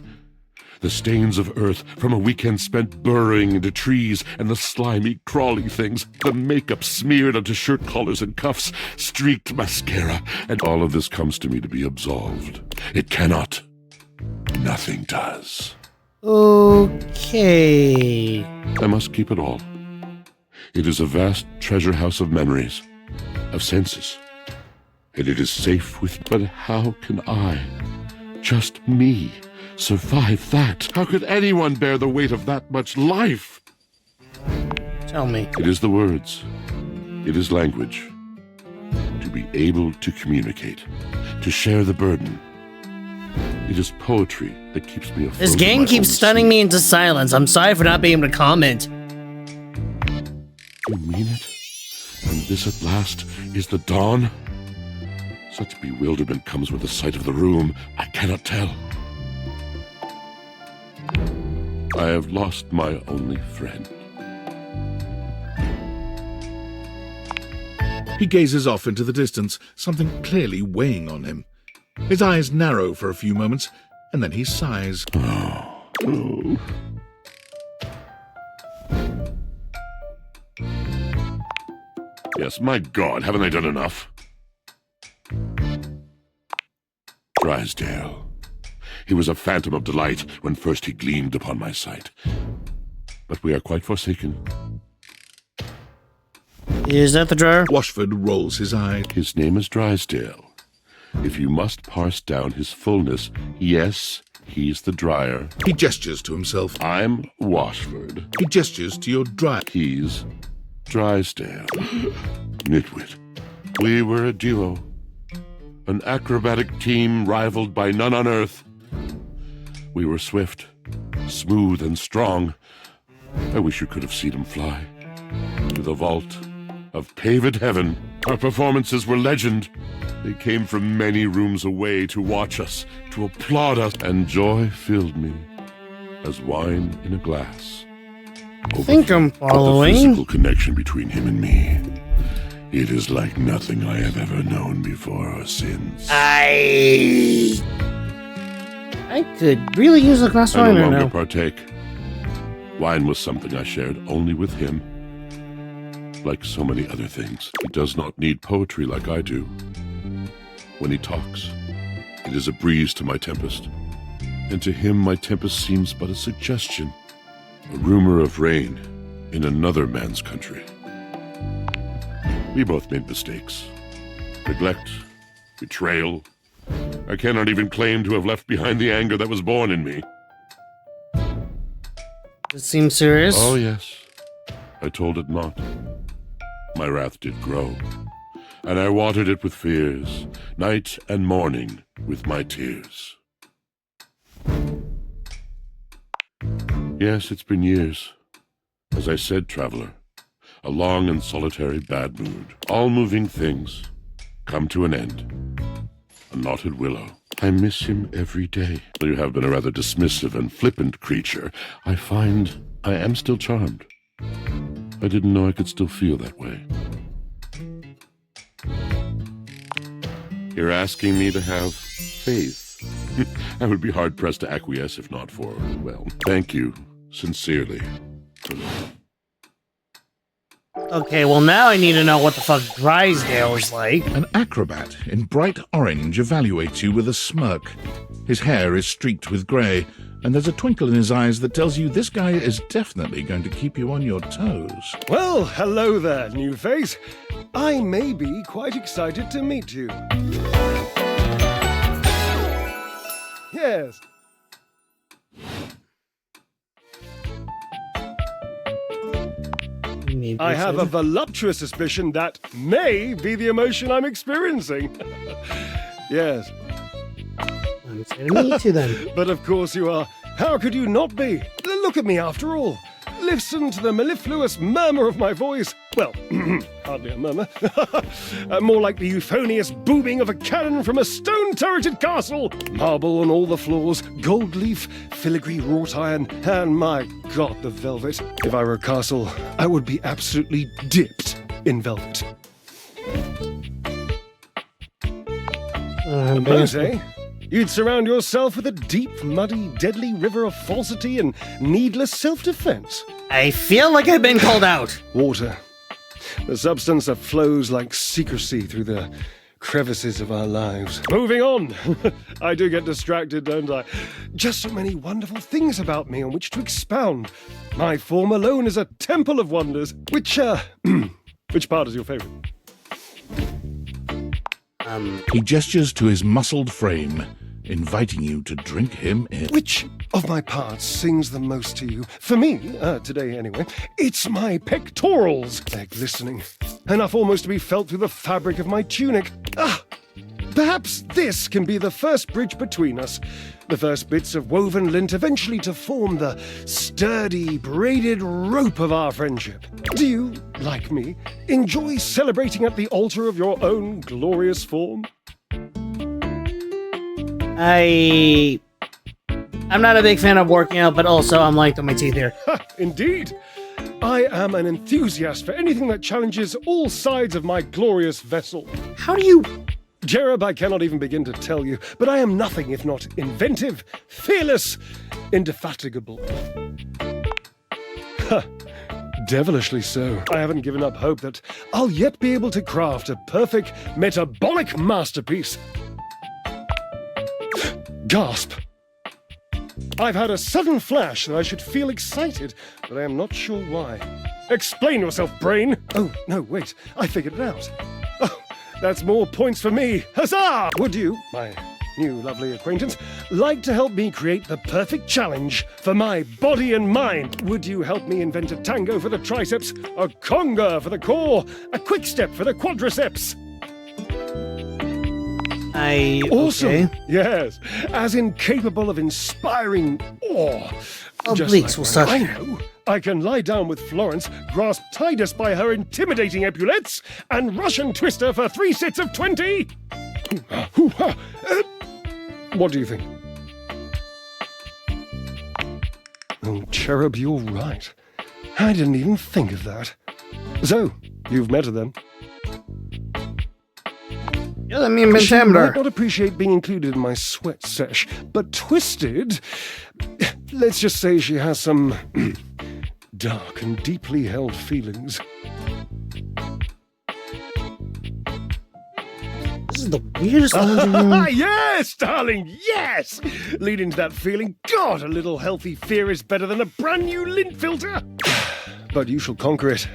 The stains of earth from a weekend spent burrowing into trees, and the slimy, crawly things, the makeup smeared onto shirt collars and cuffs, streaked mascara, and all of this comes to me to be absolved. It cannot. Nothing does. Okay. I must keep it all. It is a vast treasure house of memories, of senses, and it is safe with. But how can I, just me, survive that? How could anyone bear the weight of that much life? Tell me. It is the words. It is language. To be able to communicate, to share the burden. It is poetry that keeps me afloat. This game keeps stunning me into silence. I'm sorry for not being able to comment. You mean it? And this at last is the dawn? Such bewilderment comes with the sight of the room, I cannot tell. I have lost my only friend. He gazes off into the distance, something clearly weighing on him. His eyes narrow for a few moments, and then he sighs. Oh. Yes, my God, haven't I done enough? Drysdale. He was a phantom of delight when first he gleamed upon my sight. But we are quite forsaken. Is that the drawer? Washford rolls his eyes. His name is Drysdale. If you must parse down his fullness, yes, he's the dryer. He gestures to himself. I'm Washford. He gestures to your dryer. He's Drysdale. Nitwit. We were a duo. An acrobatic team rivaled by none on earth. We were swift, smooth and strong. I wish you could have seen him fly. To the vault of paved heaven. Our performances were legend. They came from many rooms away to watch us, to applaud us, and joy filled me as wine in a glass. I think I'm The following. physical connection between him and me. It is like nothing I have ever known before or since. I could really use a glass of I wine no right longer now. partake. Wine was something I shared only with him. Like so many other things, he does not need poetry like I do. When he talks, it is a breeze to my tempest. And to him, my tempest seems but a suggestion, a rumor of rain in another man's country. We both made mistakes. Neglect, betrayal. I cannot even claim to have left behind the anger that was born in me. It seems serious. Oh, yes. I told it not. My wrath did grow, and I watered it with fears, night and morning with my tears. Yes, it's been years. As I said, traveler, a long and solitary bad mood. All moving things come to an end. A knotted willow. I miss him every day. Though you have been a rather dismissive and flippant creature, I find I am still charmed. I didn't know I could still feel that way. You're asking me to have faith. I would be hard-pressed to acquiesce if not for, well, thank you, sincerely, for that. Okay, well now I need to know what the fuck Drysdale is like. An acrobat in bright orange evaluates you with a smirk. His hair is streaked with grey, and there's a twinkle in his eyes that tells you this guy is definitely going to keep you on your toes. Well, hello there, new face. I may be quite excited to meet you. Yes. I have a voluptuous suspicion that may be the emotion I'm experiencing. Yes. I'm excited to meet you then. But of course you are. How could you not be? Look at me after all. Listen to the mellifluous murmur of my voice. Well, hardly a murmur. More like the euphonious booming of a cannon from a stone-turreted castle. Marble on all the floors, gold leaf, filigree wrought iron, and my God, the velvet. If I were a castle, I would be absolutely dipped in velvet. Suppose, eh? You'd surround yourself with a deep, muddy, deadly river of falsity and needless self-defense. I feel like I've been called out. Water. The substance that flows like secrecy through the crevices of our lives. Moving on. I do get distracted, don't I? Just so many wonderful things about me on which to expound. My form alone is a temple of wonders. Which part is your favorite? He gestures to his muscled frame, inviting you to drink him in. Which of my parts sings the most to you? For me, today anyway, it's my pectorals. They're glistening. Enough almost to be felt through the fabric of my tunic. Perhaps this can be the first bridge between us. The first bits of woven lint eventually to form the sturdy, braided rope of our friendship. Do you, like me, enjoy celebrating at the altar of your own glorious form? I'm not a big fan of working out, but also I'm light on my teeth here. Indeed. I am an enthusiast for anything that challenges all sides of my glorious vessel. How do you... Jerub, I cannot even begin to tell you, but I am nothing if not inventive, fearless, indefatigable. Devilishly so. I haven't given up hope that I'll yet be able to craft a perfect metabolic masterpiece. Gasp! I've had a sudden flash that I should feel excited, but I am not sure why. Explain yourself, brain! Oh, no, wait, I figured it out. Oh, that's more points for me. Huzzah! Would you, my new lovely acquaintance, like to help me create the perfect challenge for my body and mind? Would you help me invent a tango for the triceps, a conga for the core, a quick step for the quadriceps? Awesome. Okay. Yes, as incapable of inspiring awe. Obliques will start. I know. I can lie down with Florence, grasp Titus by her intimidating epaulettes, and Russian twist her for 3 sets of 20. What do you think? Oh, Cherub, you're right. I didn't even think of that. So, you've met her then? Yeah, I mean, She might Timber. not appreciate being included in my sweat sesh, but Twisted, let's just say she has some dark and deeply held feelings. This is the weirdest laundry room. Yes, darling, yes! Lead into that feeling. God, a little healthy fear is better than a brand new lint filter. But you shall conquer it,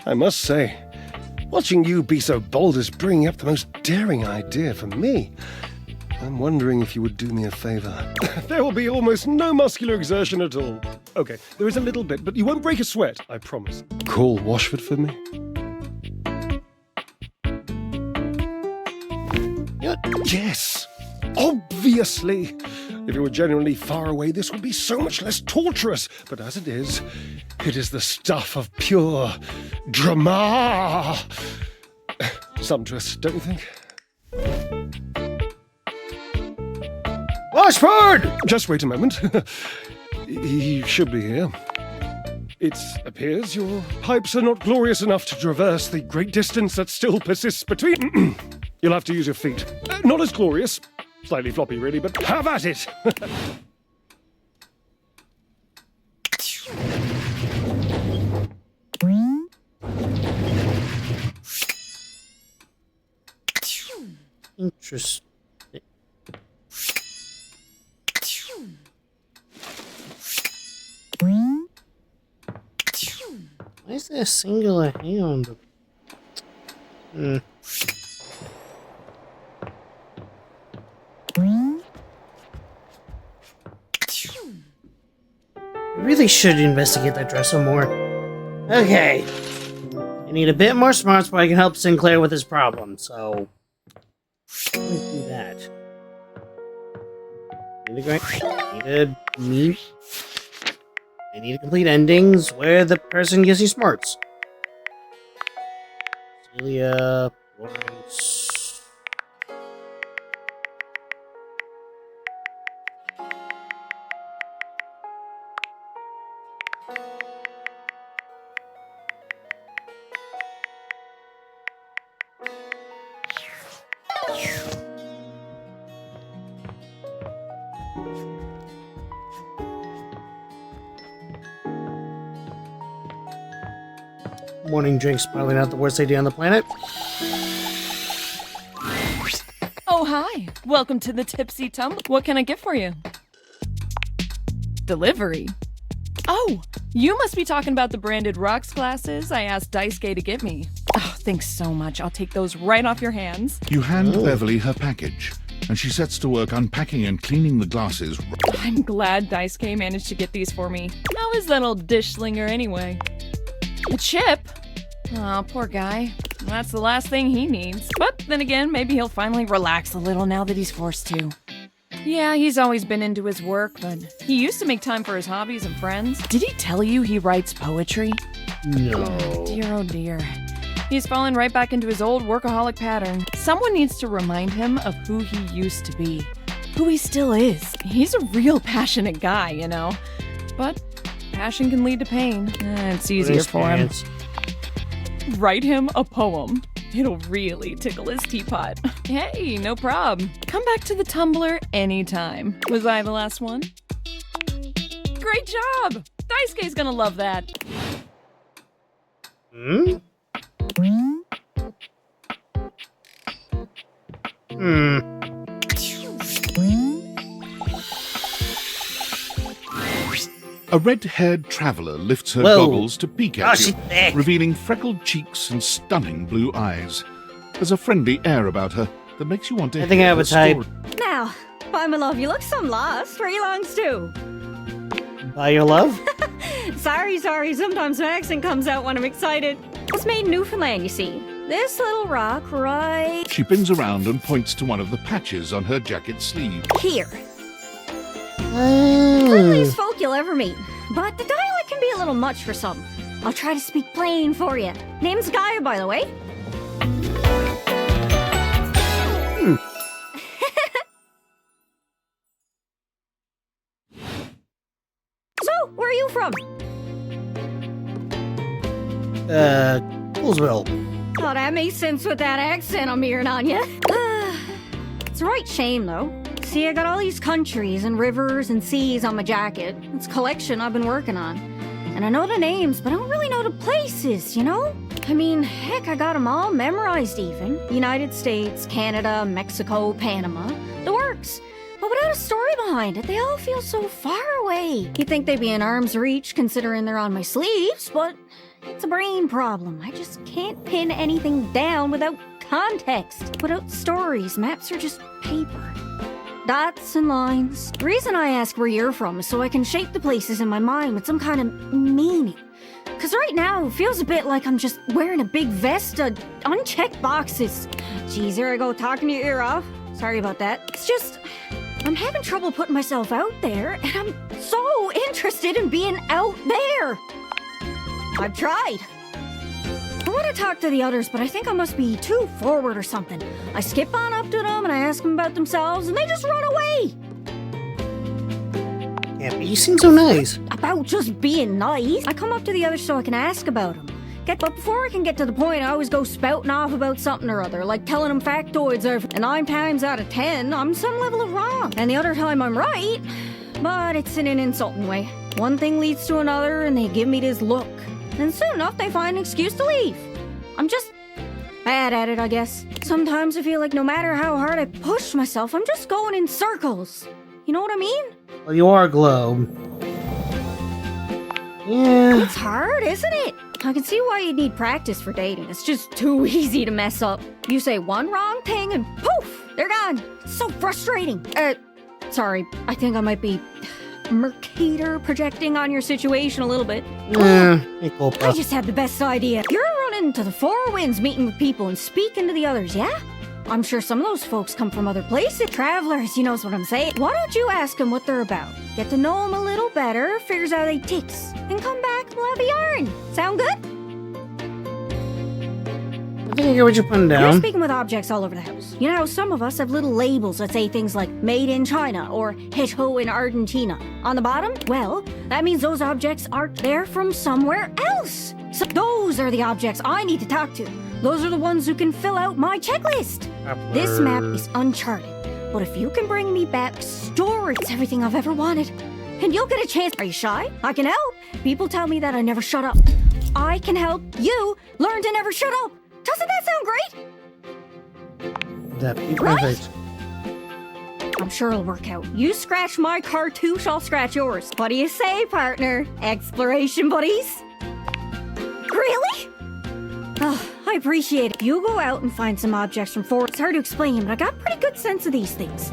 I must say. Watching you be so bold is bringing up the most daring idea for me. I'm wondering if you would do me a favor. There will be almost no muscular exertion at all. Okay, there is a little bit, but you won't break a sweat, I promise. Call Washford for me. Yes, obviously. If you were genuinely far away, this would be so much less torturous. But as it is the stuff of pure drama. Sumptuous, don't you think? Washford! Just wait a moment. He should be here. It appears your pipes are not glorious enough to traverse the great distance that still persists between. You'll have to use your feet. Not as glorious. Slightly floppy, really, but have at it! Interesting. Why is there a singular hand? I really should investigate that dresser more. Okay. I need a bit more smarts where I can help Sinclair with his problem, so... Let me do that. I need to complete endings where the person gives you smarts. Celia... Florence... Morning drink's probably not the worst idea on the planet. Oh, hi. Welcome to the Tipsy Tumble. What can I get for you? Delivery. Oh, you must be talking about the branded rocks glasses I asked Daisuke to get me. Oh, thanks so much. I'll take those right off your hands. You hand Beverly her package, and she sets to work unpacking and cleaning the glasses. I'm glad Daisuke managed to get these for me. How is that old dish slinger anyway? A chip? Oh, poor guy. That's the last thing he needs. But then again, maybe he'll finally relax a little now that he's forced to. Yeah, he's always been into his work, but he used to make time for his hobbies and friends. Did he tell you he writes poetry? No. Oh dear. He's fallen right back into his old workaholic pattern. Someone needs to remind him of who he used to be. Who he still is. He's a real passionate guy, you know. But passion can lead to pain. It's easier for him. Write him a poem. It'll really tickle his teapot. Hey, no prob. Come back to the Tumblr anytime. Was I the last one? Great job! Daisuke's gonna love that. A red-haired traveler lifts her Whoa. goggles to peek Oh, at she's you, thick. revealing freckled cheeks and stunning blue eyes. There's a friendly air about her that makes you want to I think I hear have her a type. story. Now, why, my love, you look some lost. Where you longs to? By your love? Sorry. Sometimes my accent comes out when I'm excited. It's made in Newfoundland, you see. this little rock right She bends around and points to one of the patches on her jacket sleeve. here. Oh. Friendliest folk you'll ever meet, but the dialect can be a little much for some. I'll try to speak plain for you. Name's Gaia, by the way. So, where are you from? Poolsville. Oh, that makes sense with that accent I'm hearing on you. It's a right shame, though. See, I got all these countries and rivers and seas on my jacket. It's a collection I've been working on. And I know the names, but I don't really know the places, you know? I mean, heck, I got them all memorized even. United States, Canada, Mexico, Panama. The works. But without a story behind it, they all feel so far away. You'd think they'd be in arm's reach considering they're on my sleeves, but it's a brain problem. I just can't pin anything down without context. Without stories, maps are just paper. Dots and lines. The reason I ask where you're from is so I can shape the places in my mind with some kind of meaning. Because right now, it feels a bit like I'm just wearing a big vest of unchecked boxes. Geez, here I go talking your ear off. Sorry about that. It's just, I'm having trouble putting myself out there, and I'm so interested in being out there. I've tried. I want to talk to the others, but I think I must be too forward or something. I skip on up to them and I ask them about themselves, and they just run away. Yeah, but you seem so nice. About just being nice. I come up to the others so I can ask about them. But before I can get to the point, I always go spouting off about something or other, like telling them factoids are, and 9 times out of 10, I'm some level of wrong. And the other time I'm right, but it's in an insulting way. One thing leads to another, and they give me this look. And soon enough, they find an excuse to leave. I'm just bad at it, I guess. Sometimes I feel like no matter how hard I push myself, I'm just going in circles. You know what I mean? Well, you are a globe. Yeah. It's hard, isn't it? I can see why you need practice for dating. It's just too easy to mess up. You say one wrong thing and poof, they're gone. It's so frustrating. Sorry, I think I might be Mercator projecting on your situation a little bit. I just had the best idea. You're running to the Four Winds meeting with people and speaking to the others, yeah? I'm sure some of those folks come from other places. Travelers, you knows what I'm saying. Why don't you ask them what they're about? Get to know them a little better, figures out they ticks, and come back and we'll have a yarn. Sound good? I think I get what you're putting You're down. speaking with objects all over the house. You know how some of us have little labels that say things like made in China or hecho in Argentina. On the bottom, well, that means those objects are there from somewhere else. So those are the objects I need to talk to. Those are the ones who can fill out my checklist. This map is uncharted, but if you can bring me back stories, it's everything I've ever wanted. And you'll get a chance. Are you shy? I can help. People tell me that I never shut up. I can help you learn to never shut up. Doesn't that sound great? That'd be perfect. I'm sure it'll work out. You scratch my cartouche, I'll scratch yours. What do you say, partner? Exploration buddies? Really? Oh, I appreciate it. You go out and find some objects from forward. It's hard to explain, but I got a pretty good sense of these things.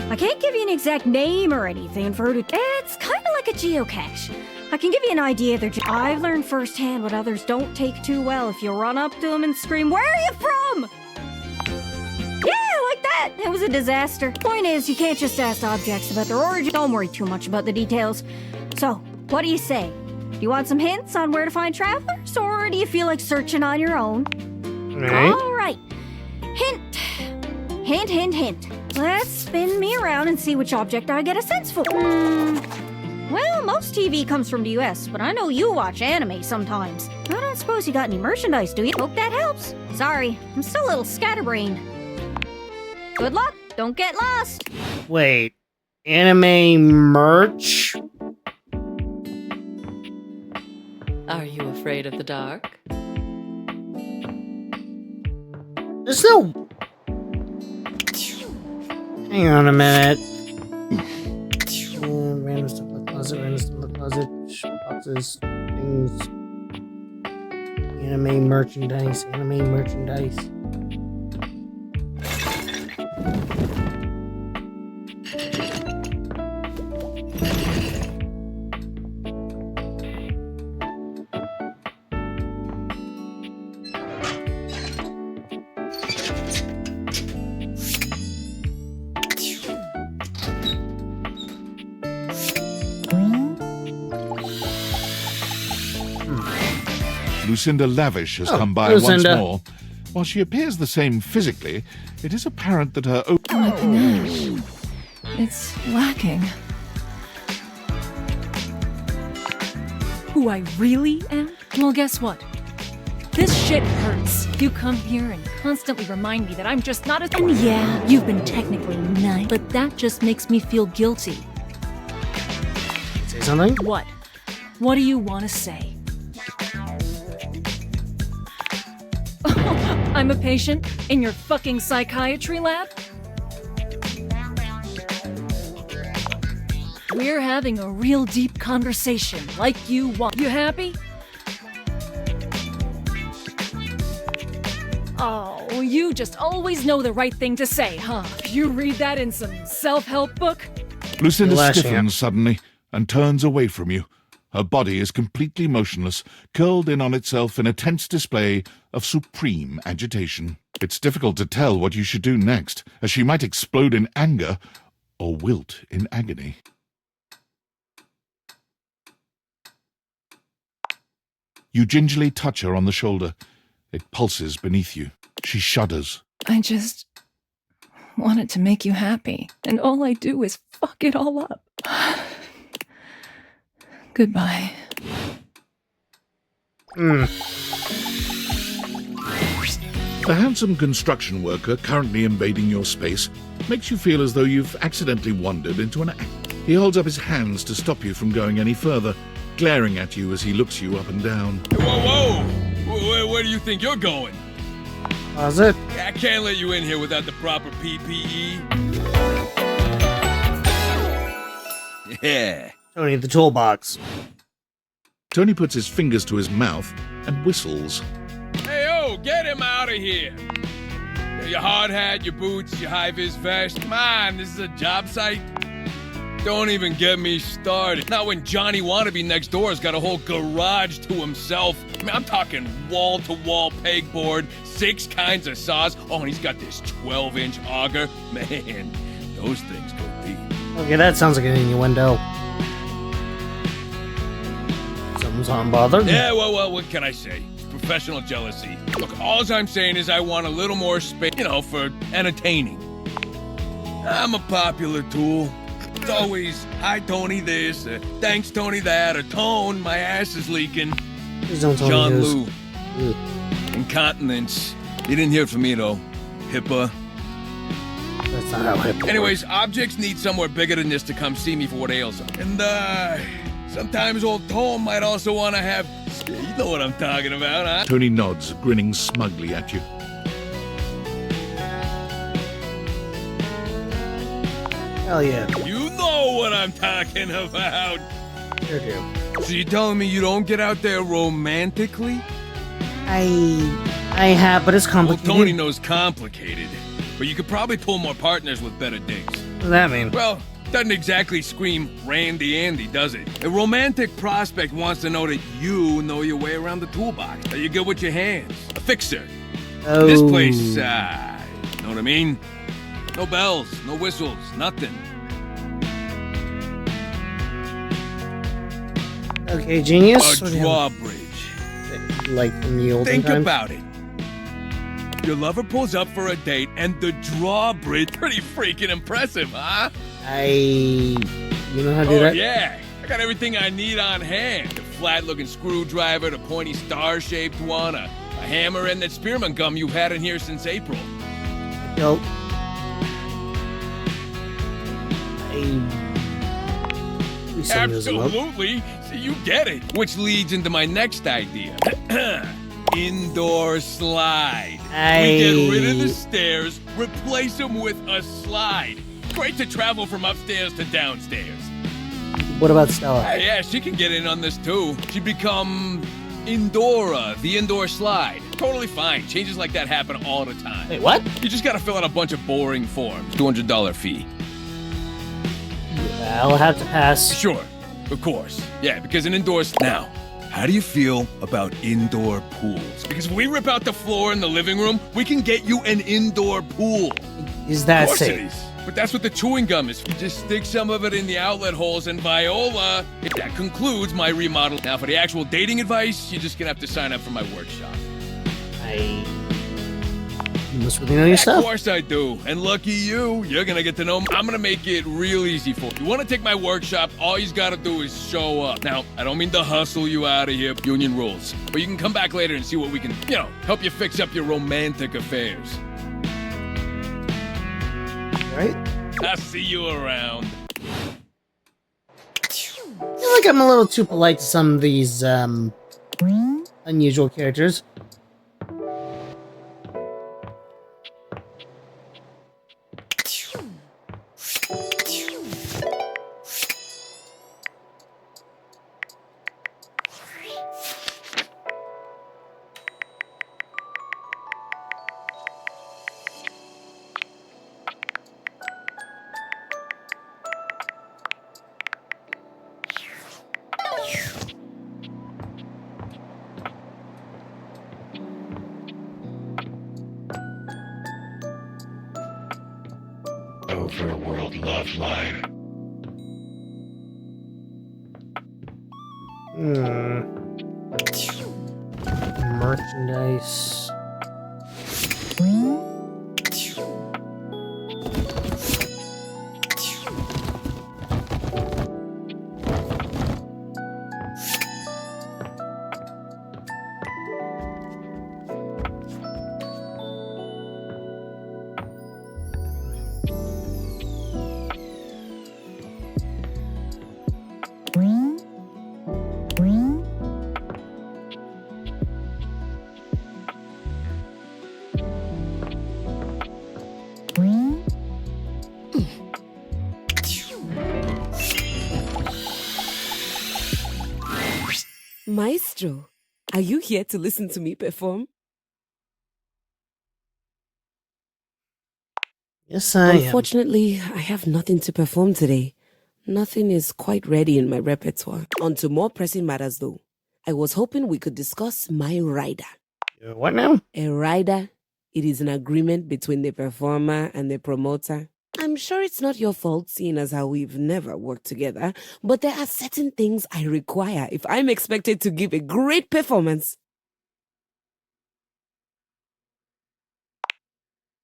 I can't give you an exact name or anything for her to... It's kind of like a geocache. I can give you an idea. I've learned firsthand what others don't take too well if you run up to them and scream, "Where are you from?" Yeah, like that. It was a disaster. Point is, you can't just ask objects about their origin. Don't worry too much about the details. So, what do you say? Do you want some hints on where to find travelers, or do you feel like searching on your own? All right. Hint. Hint, hint, hint. Let's spin me around and see which object I get a sense for. Well, most TV comes from the US, but I know you watch anime sometimes. I don't suppose you got any merchandise, do you? Hope that helps. Sorry, I'm still a little scatterbrained. Good luck. Don't get lost. Wait. Anime merch? Are you afraid of the dark? There's no... Hang on a minute. Random stuff in the closet, random stuff in the closet, boxes, things. Anime merchandise, anime merchandise. Lucinda Lavish has Oh, come by Lucinda. once more. While she appears the same physically, it is apparent that her Oh my gosh. It's lacking. Who I really am? Well, guess what? This shit hurts. You come here and constantly remind me that I'm just not a— And yeah, you've been technically nice, but that just makes me feel guilty. Say something? What? What do you want to say? I'm a patient in your fucking psychiatry lab? We're having a real deep conversation, like you want. You happy? Oh, you just always know the right thing to say, huh? You read that in some self-help book? Lucinda Lashing stiffens out. suddenly and turns away from you. Her body is completely motionless, curled in on itself in a tense display of supreme agitation. It's difficult to tell what you should do next, as she might explode in anger or wilt in agony. You gingerly touch her on the shoulder. It pulses beneath you. She shudders. I just wanted to make you happy, and all I do is fuck it all up. Goodbye. The handsome construction worker currently invading your space makes you feel as though you've accidentally wandered into an act. He holds up his hands to stop you from going any further, glaring at you as he looks you up and down. Whoa, whoa! Where do you think you're going? How's it? I can't let you in here without the proper PPE. Yeah. Tony, the toolbox. Tony puts his fingers to his mouth and whistles. Hey, oh, get him out of here! Your hard hat, your boots, your high-vis vest. Come on, this is a job site. Don't even get me started. Not when Johnny Wannabe next door has got a whole garage to himself. I mean, I'm talking wall-to-wall pegboard, 6 kinds of saws. Oh, and he's got this 12-inch auger. Man, those things go deep. Okay, that sounds like an innuendo. Something's unbothered. Yeah, well, what can I say? It's professional jealousy. Look, all I'm saying is I want a little more space, for entertaining. I'm a popular tool. It's always, hi, Tony this, thanks, Tony that, or Tone, my ass is leaking. Please don't tell me John this. Lou. Incontinence. You didn't hear from me, though. HIPAA. That's not how HIPAA Anyways, objects need somewhere bigger than this to come see me for what ails them. And, sometimes old Tone might also want to have... You know what I'm talking about, huh? Tony nods, grinning smugly at you. Hell yeah. You know what I'm talking about. Sure do. So you're telling me you don't get out there romantically? I have, but it's Well, complicated. Tony knows complicated. But you could probably pull more partners with better dicks. What does that mean? Well, doesn't exactly scream Randy Andy, does it? A romantic prospect wants to know that you know your way around the toolbox. That you're good with your hands. A fixer. Oh. This place, you know what I mean? No bells, no whistles, nothing. Okay, genius. A drawbridge. Like in the olden Think times? about it. Your lover pulls up for a date, and the drawbridge. Pretty freaking impressive, huh? You know how to do Oh, that? yeah. I got everything I need on hand. The flat-looking screwdriver, the pointy star-shaped one, a hammer, and that spearmint gum you've had in here since April. Yo. Absolutely. So you get it. Which leads into my next idea. Indoor slide. We get rid of the stairs, replace them with a slide. Great to travel from upstairs to downstairs. What about Stella? Yeah, she can get in on this too. She'd become Indora, the indoor slide. Totally fine. Changes like that happen all the time. Wait, what? You just gotta fill out a bunch of boring forms. $200 fee. I'll have to pass. Sure, of course. Yeah, because an indoor... Now, how do you feel about indoor pools? Because if we rip out the floor in the living room, we can get you an indoor pool. Is that Of course safe? it is. but that's what the chewing gum is. You just stick some of it in the outlet holes, and Viola, that concludes my remodel. Now, for the actual dating advice, you're just gonna have to sign up for my workshop. You must really know your stuff. Of course I do. And lucky you, you're gonna get to know me. I'm gonna make it real easy for you. You wanna take my workshop, all you gotta do is show up. Now, I don't mean to hustle you out of here, union rules. But you can come back later and see what we can, help you fix up your romantic affairs. Right? I'll see you around. I feel like I'm a little too polite to some of these, unusual characters. Overworld Love Line. Merchandise. Maestro, are you here to listen to me perform? Yes, I am. Unfortunately, I have nothing to perform today. Nothing is quite ready in my repertoire. On to more pressing matters, though. I was hoping we could discuss my rider. What now? A rider. It is an agreement between the performer and the promoter. I'm sure it's not your fault, seeing as how we've never worked together, but there are certain things I require if I'm expected to give a great performance.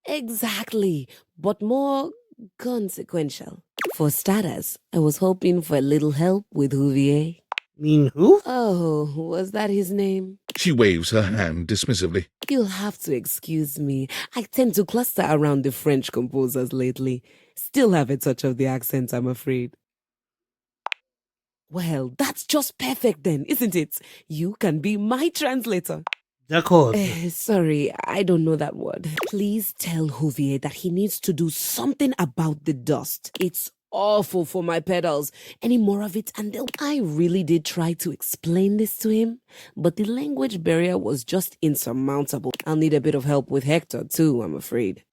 Exactly, but more consequential. For starters, I was hoping for a little help with Huvier. Mean who? Oh, was that his name? She waves her hand dismissively. You'll have to excuse me. I tend to cluster around the French composers lately. Still have a touch of the accent, I'm afraid. Well, that's just perfect then, isn't it? You can be my translator. D'accord. Sorry, I don't know that word. Please tell Huvier that he needs to do something about the dust. It's awful for my pedals. Any more of it and I really did try to explain this to him, but the language barrier was just insurmountable. I'll need a bit of help with Hector too, I'm afraid.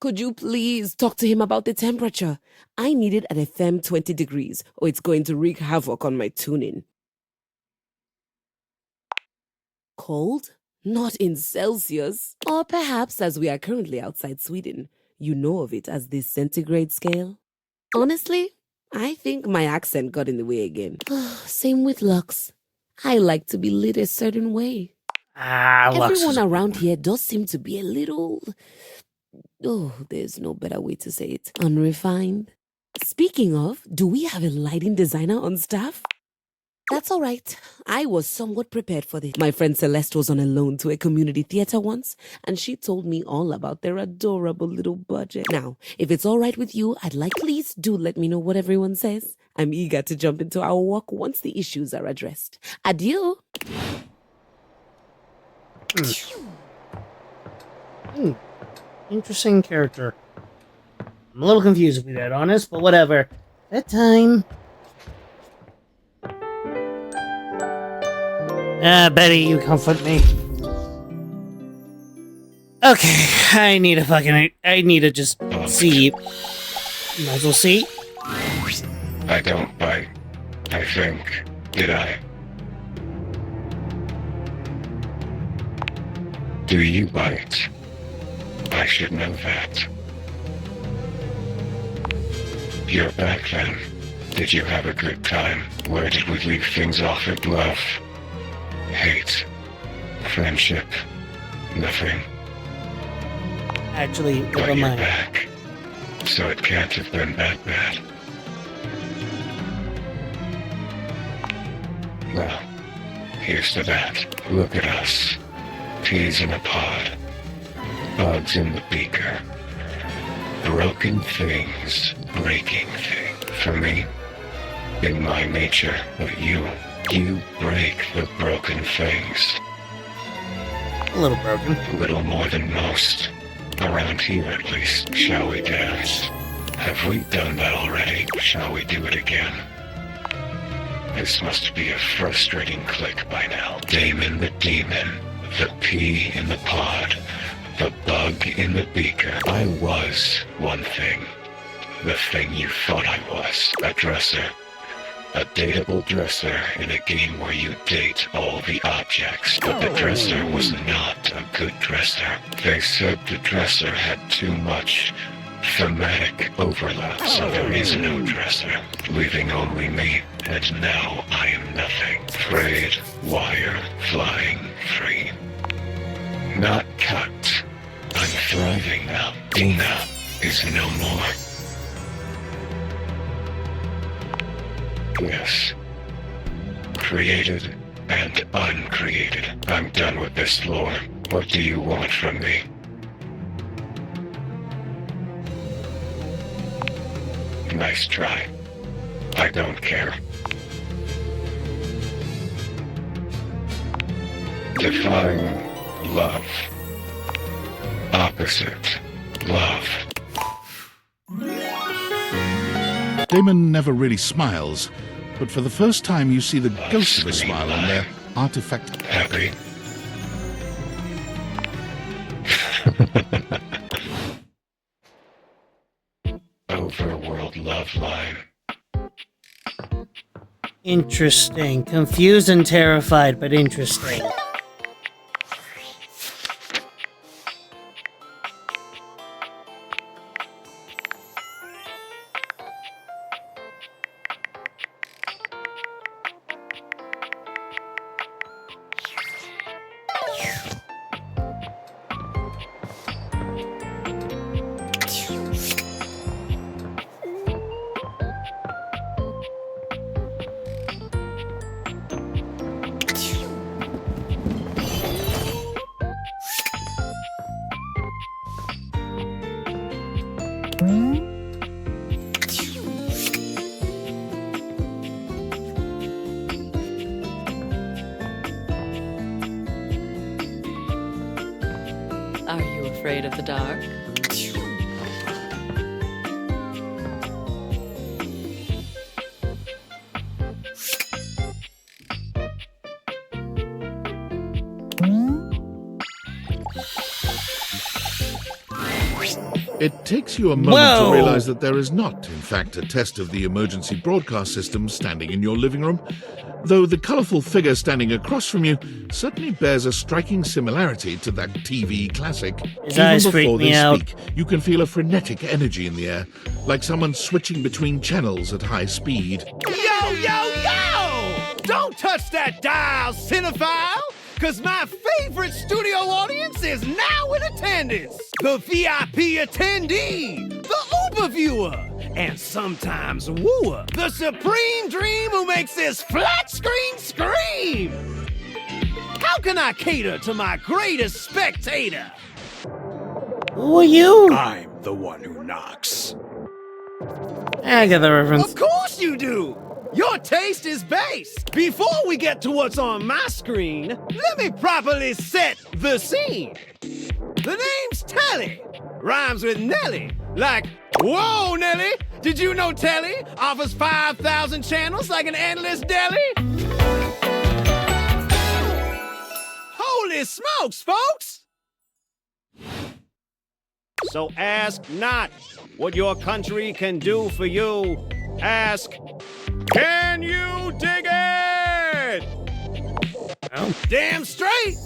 Could you please talk to him about the temperature? I need it at a firm 20 degrees, or it's going to wreak havoc on my tuning. Cold? Not in Celsius. Or perhaps, as we are currently outside Sweden, you know of it as the centigrade scale? Honestly, I think my accent got in the way again. Same with Lux. I like to be lit a certain way. Everyone around here does seem to be a little... Oh, there's no better way to say it. Unrefined. Speaking of, do we have a lighting designer on staff? That's all right. I was somewhat prepared for this. My friend Celeste was on a loan to a community theater once, and she told me all about their adorable little budget. Now, if it's all right with you, please do let me know what everyone says. I'm eager to jump into our walk once the issues are addressed. Adieu. Interesting character. I'm a little confused, to be that honest, but whatever. Bedtime. Betty, you comfort me. Okay, I need to just see. Might as well see. I don't bite. I think. Did I? Do you bite? I should know that. You're back then. Did you have a good time? Where did we leave things off at love? Hate? Friendship? Nothing? Actually, But never you're mind. back. So it can't have been that bad. Well, here's to that. Look at us. Peas in a pod. Bugs in the beaker. Broken things, breaking things. For me, in my nature, but you break the broken things. A little broken. A little more than most. Around here, at least. Shall we dance? Have we done that already? Shall we do it again? This must be a frustrating click by now. Damon the demon, the pea in the pod, the bug in the beaker. I was one thing. The thing you thought I was. A dresser. A dateable dresser in a game where you date all the objects. But the dresser was not a good dresser. They said the dresser had too much thematic overlap, so there is no dresser, leaving only me. And now I am nothing. Frayed wire flying free. Not cut. I'm thriving now. Dina is no more. Yes. Created and uncreated. I'm done with this lore. What do you want from me? Nice try. I don't care. Define love. Opposite love. Damon never really smiles, but for the first time you see the ghost of a smile on their artifact. Happy. Overworld love line. Interesting. Confused and terrified, but interesting. Are you afraid of the dark? It takes you a moment to realize that there is not, in fact, a test of the emergency broadcast system standing in your living room, though the colourful figure standing across from you certainly bears a striking similarity to that TV classic. His eyes Even freak before me they out. speak, you can feel a frenetic energy in the air, like someone switching between channels at high speed. Yo, yo, yo! Don't touch that dial, cinephile! Cause my favorite studio audience is now in attendance! The VIP attendee! The Uber viewer! And sometimes wooer! The supreme dream who makes this flat screen scream! How can I cater to my greatest spectator? Who are you? I'm the one who knocks. I get the reference. Of course you do! Your taste is base. Before we get to what's on my screen, let me properly set the scene. The name's Telly. Rhymes with Nelly. Like, whoa, Nelly! Did you know Telly offers 5,000 channels like an endless deli? Holy smokes, folks! So ask not what your country can do for you. Ask, can you dig it? Oh. Damn straight!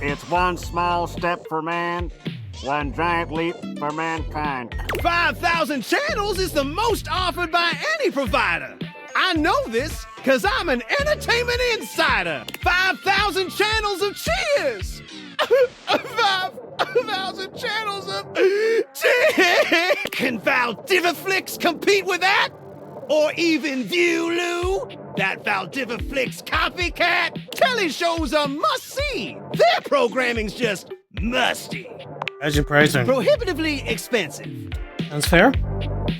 It's one small step for man, One giant leap for mankind. 5,000 channels is the most offered by any provider. I know this because I'm an entertainment insider. 5,000 channels of cheers. 5,000 channels of cheers. Can Valdiviflix compete with that? Or even Viewloo? That Valdiviflix copycat? Telly shows are must-see. Their programming's just musty. How's your pricing? Prohibitively expensive. Sounds fair.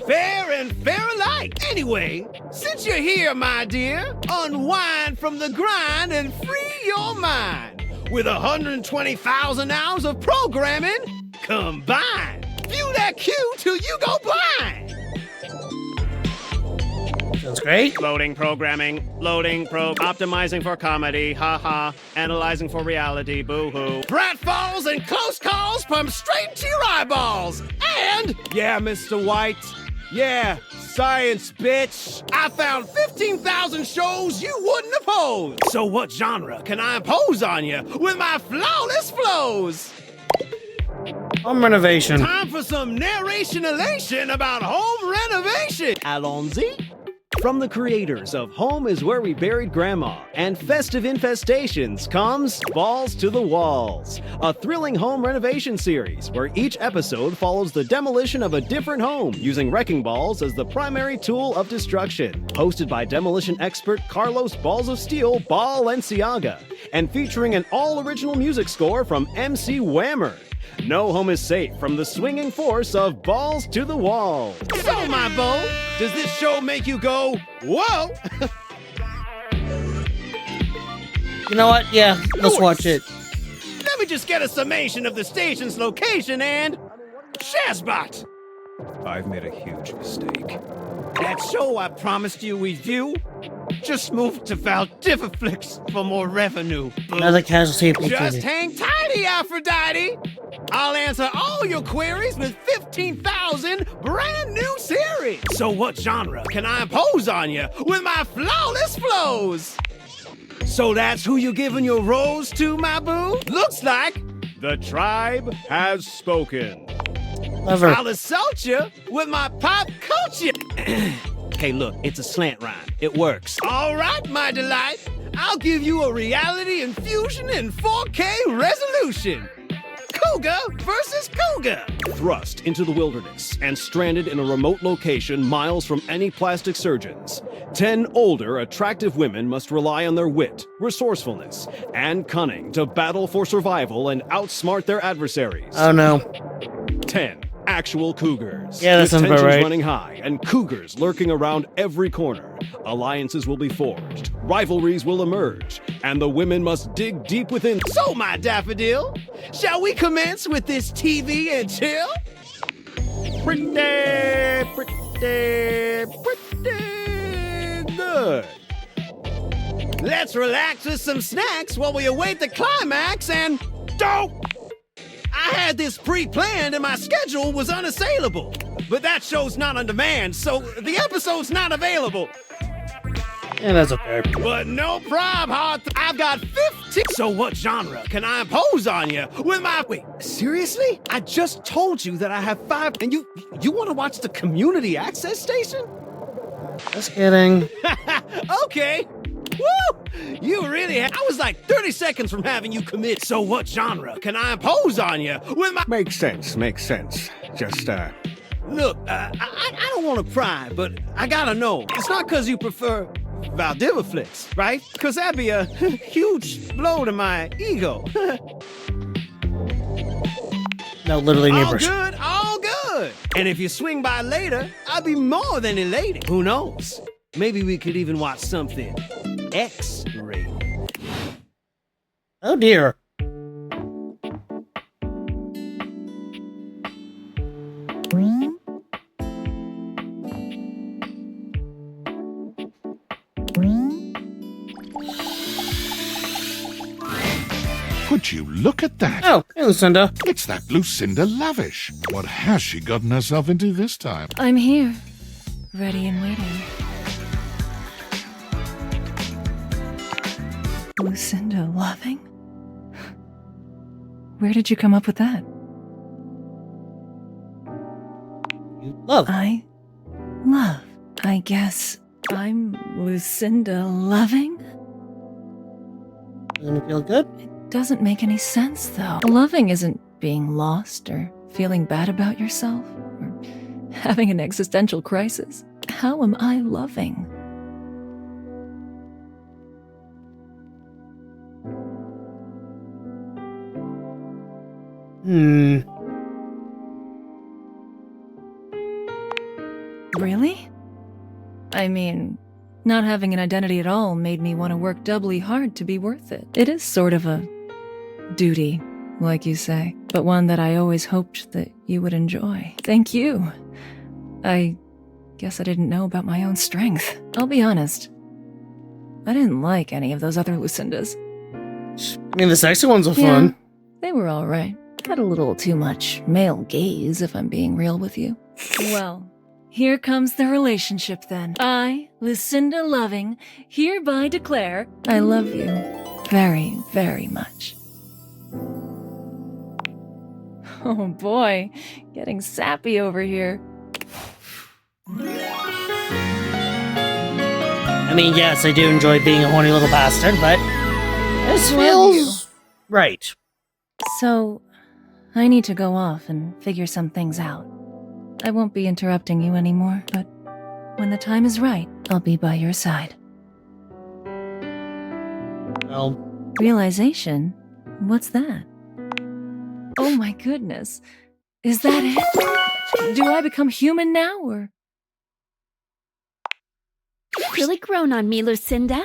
Fair and fair alike. Anyway, since you're here, my dear, unwind from the grind and free your mind. With 120,000 hours of programming combined. View that queue till you go blind. Sounds great. Loading programming, optimizing for comedy, haha, analyzing for reality, boo-hoo. Pratfalls and close calls from straight to your eyeballs. And, yeah, Mr. White, yeah, science, bitch. I found 15,000 shows you wouldn't oppose. So what genre can I impose on you with my flawless flows? Home renovation. Time for some narration elation about home renovation. Allons-y. From the creators of Home is Where We Buried Grandma and Festive Infestations comes Balls to the Walls, a thrilling home renovation series where each episode follows the demolition of a different home using wrecking balls as the primary tool of destruction. Hosted by demolition expert Carlos Balls of Steel Balenciaga and featuring an all-original music score from MC Whammer. No home is safe from the swinging force of Balls to the Wall. So, my beau, does this show make you go, whoa? You know what? Yeah, let's watch it. Let me just get a summation of the station's location and Shazbot. I've made a huge mistake. That show I promised you we'd view just moved to Valdiviflix for more revenue. Another casualty. Just hang tighty, Aphrodite. I'll answer all your queries with 15,000 brand new series. So what genre can I impose on you with my flawless flows? So that's who you giving your rose to, my boo? Looks like the tribe has spoken. Lover. I'll assault you with my pop culture. Hey, look, it's a slant rhyme. It works. All right, my delight. I'll give you a reality infusion in 4K resolution. Cougar versus Cougar. Thrust into the wilderness and stranded in a remote location miles from any plastic surgeons. 10 older, attractive women must rely on their wit, resourcefulness, and cunning to battle for survival and outsmart their adversaries. Oh no. 10 actual cougars. Yeah, that with sounds about tensions right. running high and cougars lurking around every corner. Alliances will be forged, rivalries will emerge, and the women must dig deep within. So, my daffodil, shall we commence with this TV and chill? Pretty good. Let's relax with some snacks while we await the climax and don't. I had this pre-planned and my schedule was unassailable. But that show's not on demand, so the episode's not available. Yeah, that's okay. But no prob, I've got 15. So what genre can I impose on you with my... Wait, seriously? I just told you that I have 5, and you want to watch the community access station? Just kidding. Okay. Woo! You really I was like 30 seconds from having you commit. So what genre can I impose on you with my... Makes sense. Just, Look, I don't want to pry, but I gotta know. It's not because you prefer Valdiviflix, right? Because that'd be a huge blow to my ego. No, literally neighbors. All good. And if you swing by later, I'd be more than elated. Who knows? Maybe we could even watch something X-rated. Oh dear. Would you look at that? Oh, hey, Lucinda. It's that Lucinda Lavish. What has she gotten herself into this time? I'm here, ready and waiting. Lucinda Loving? Where did you come up with that? love. I love. I guess I'm Lucinda loving? Doesn't it feel good? It doesn't make any sense, though. Loving isn't being lost or feeling bad about yourself or having an existential crisis. How am I loving? Really? I mean, not having an identity at all made me want to work doubly hard to be worth it. It is sort of a duty, like you say, but one that I always hoped that you would enjoy. Thank you. I guess I didn't know about my own strength. I'll be honest. I didn't like any of those other Lucindas. I mean, the sexy ones were fun. They were alright. Had a little too much male gaze, if I'm being real with you. Well, here comes the relationship then. I, Lucinda Loving, hereby declare I love you very, very much. Oh boy, getting sappy over here. I mean, yes, I do enjoy being a horny little bastard, but this feels right. So, I need to go off and figure some things out. I won't be interrupting you anymore, but when the time is right, I'll be by your side. Well, realization? What's that? Oh my goodness. Is that it? Do I become human now, or? You've really grown on me, Lucinda.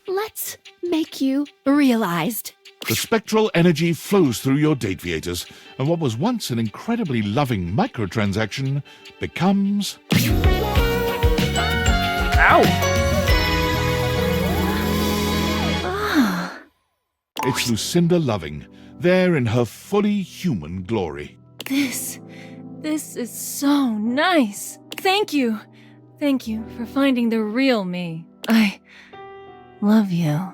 Let's make you realized. The spectral energy flows through your Dateviators, and what was once an incredibly loving microtransaction becomes... Ow! It's Lucinda Loving, there in her fully human glory. This is so nice. Thank you. Thank you for finding the real me. I love you.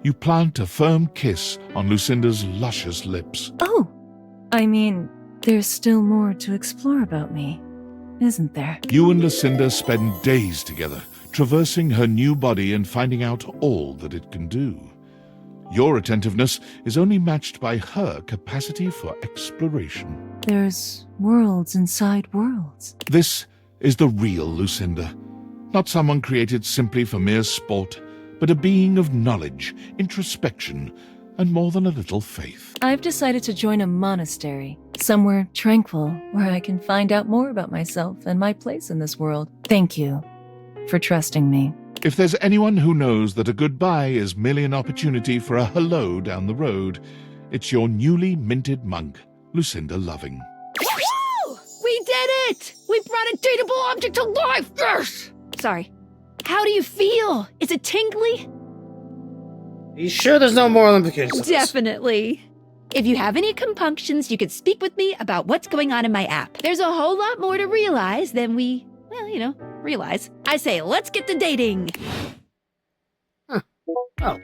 You plant a firm kiss on Lucinda's luscious lips. Oh, I mean, there's still more to explore about me, isn't there? You and Lucinda spend days together, traversing her new body and finding out all that it can do. Your attentiveness is only matched by her capacity for exploration. There's worlds inside worlds. This is the real Lucinda. Not someone created simply for mere sport, but a being of knowledge, introspection, and more than a little faith. I've decided to join a monastery, somewhere tranquil where I can find out more about myself and my place in this world. Thank you for trusting me. If there's anyone who knows that a goodbye is merely an opportunity for a hello down the road, it's your newly minted monk, Lucinda Loving. Woo! We did it! We brought a dateable object to life! Yes! Sorry. How do you feel? Is it tingly? Are you sure there's no more implications? Definitely. If you have any compunctions, you could speak with me about what's going on in my app. There's a whole lot more to realize than we, realize. I say, let's get to dating. Huh. Oh.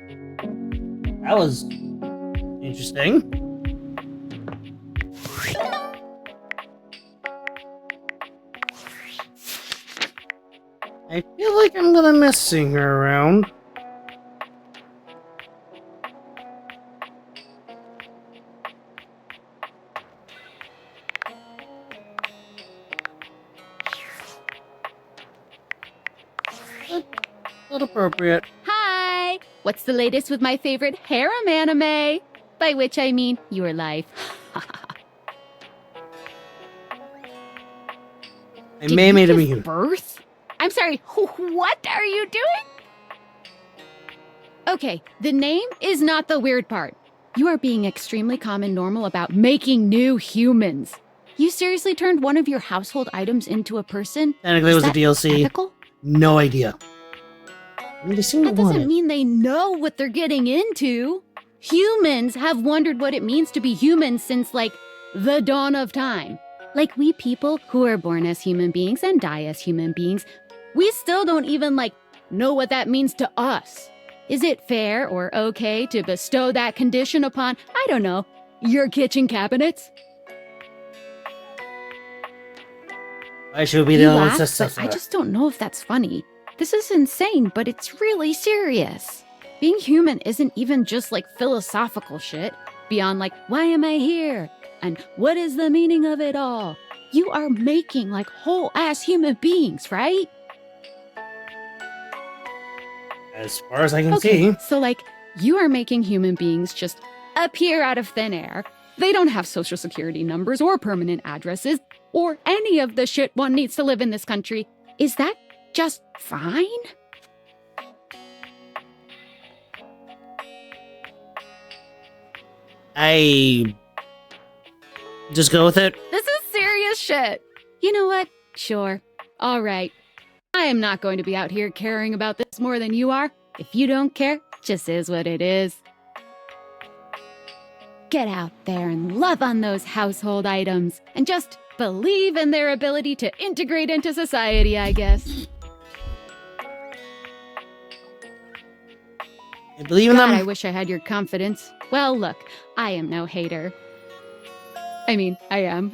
That was interesting. I feel like I'm gonna miss seeing her around. Not appropriate. Hi! What's the latest with my favorite harem anime? By which I mean your life. I may have made him a human. Birth? I'm sorry, what are you doing? Okay, the name is not the weird part. You are being extremely calm and normal about making new humans. You seriously turned one of your household items into a person? Technically it was a DLC. Ethical? No idea. I mean, they seem to That want doesn't it. mean they know what they're getting into. Humans have wondered what it means to be human since, the dawn of time. Like we people who are born as human beings and die as human beings, we still don't even, know what that means to us. Is it fair or okay to bestow that condition upon, I don't know, your kitchen cabinets? I should be the You only one laugh, that says but I that. just don't know if that's funny. This is insane, but it's really serious. Being human isn't even just like philosophical shit, beyond like, why am I here? And what is the meaning of it all? You are making like whole ass human beings, right? As far as I can see. So like, you are making human beings just appear out of thin air. They don't have social security numbers or permanent addresses or any of the shit one needs to live in this country. Is that just fine? I just go with it. This is serious shit. You know what? Sure. All right. I am not going to be out here caring about this more than you are. If you don't care, just is what it is. Get out there and love on those household items and just believe in their ability to integrate into society, I guess. I believe in God, them. I wish I had your confidence. Well, look, I am no hater. I mean, I am.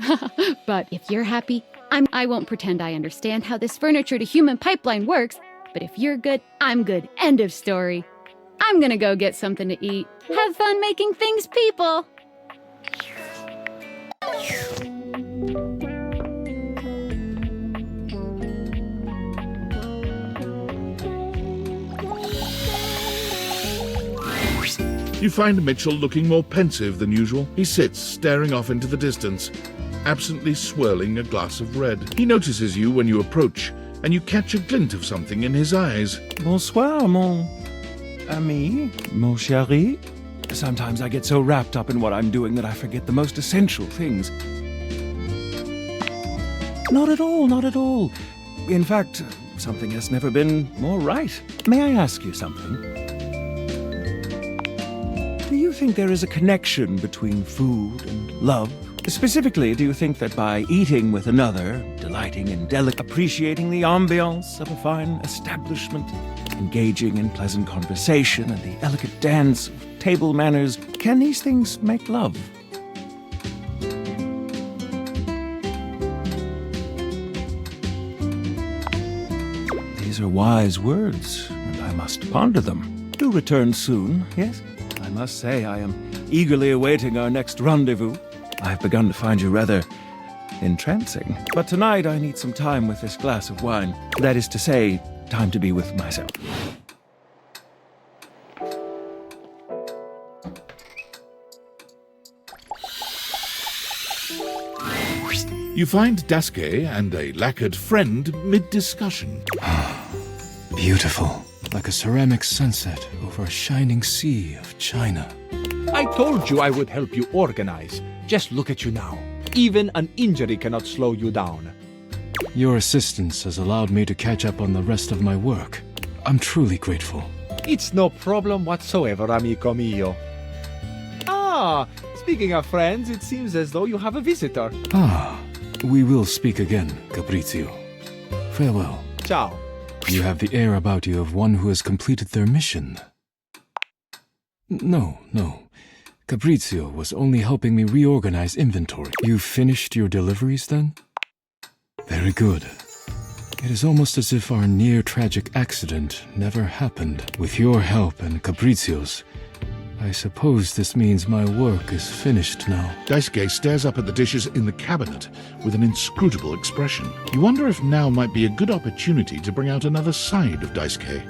But if you're happy, I won't pretend I understand how this furniture to human pipeline works. But if you're good, I'm good. End of story. I'm gonna go get something to eat. Have fun making things, people! You find Mitchell looking more pensive than usual. He sits staring off into the distance, absently swirling a glass of red. He notices you when you approach, and you catch a glint of something in his eyes. Bonsoir, mon ami, mon chéri. Sometimes I get so wrapped up in what I'm doing that I forget the most essential things. Not at all, not at all. In fact, something has never been more right. May I ask you something? Do you think there is a connection between food and love? Specifically, do you think that by eating with another, delighting in appreciating the ambiance of a fine establishment, engaging in pleasant conversation and the elegant dance of table manners, can these things make love? These are wise words, and I must ponder them. Do return soon, yes? I must say I am eagerly awaiting our next rendezvous. I've begun to find you rather entrancing. But tonight I need some time with this glass of wine. That is to say, time to be with myself. You find Daisuke and a lacquered friend mid-discussion. Beautiful, like a ceramic sunset over a shining sea of China. I told you I would help you organize. Just look at you now. Even an injury cannot slow you down. Your assistance has allowed me to catch up on the rest of my work. I'm truly grateful. It's no problem whatsoever, amico mio. Ah, speaking of friends, it seems as though you have a visitor. Ah, we will speak again, Caprizio. Farewell. Ciao. You have the air about you of one who has completed their mission. No. Caprizio was only helping me reorganize inventory. You finished your deliveries then? Very good. It is almost as if our near-tragic accident never happened. With your help and Caprizio's, I suppose this means my work is finished now. Daisuke stares up at the dishes in the cabinet with an inscrutable expression. You wonder if now might be a good opportunity to bring out another side of Daisuke.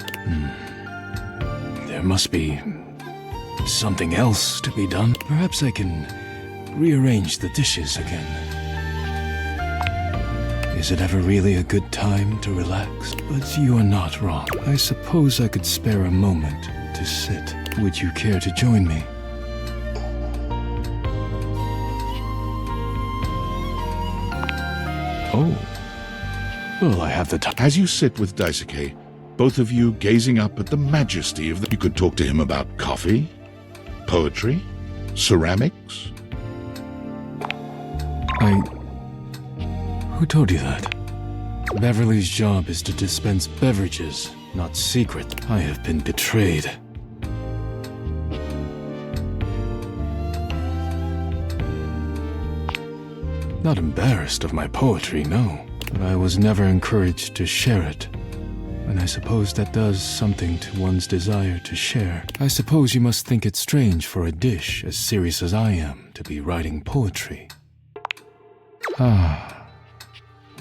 There must be something else to be done. Perhaps I can rearrange the dishes again. Is it ever really a good time to relax? But you are not wrong. I suppose I could spare a moment to sit. Would you care to join me? Oh. Well, I have the time. As you sit with Daisuke, both of you gazing up at the majesty of the... You could talk to him about coffee, poetry, ceramics. Who told you that? Beverly's job is to dispense beverages, not secret. I have been betrayed. Not embarrassed of my poetry, no. But I was never encouraged to share it. And I suppose that does something to one's desire to share. I suppose you must think it strange for a dish as serious as I am to be writing poetry. Ah,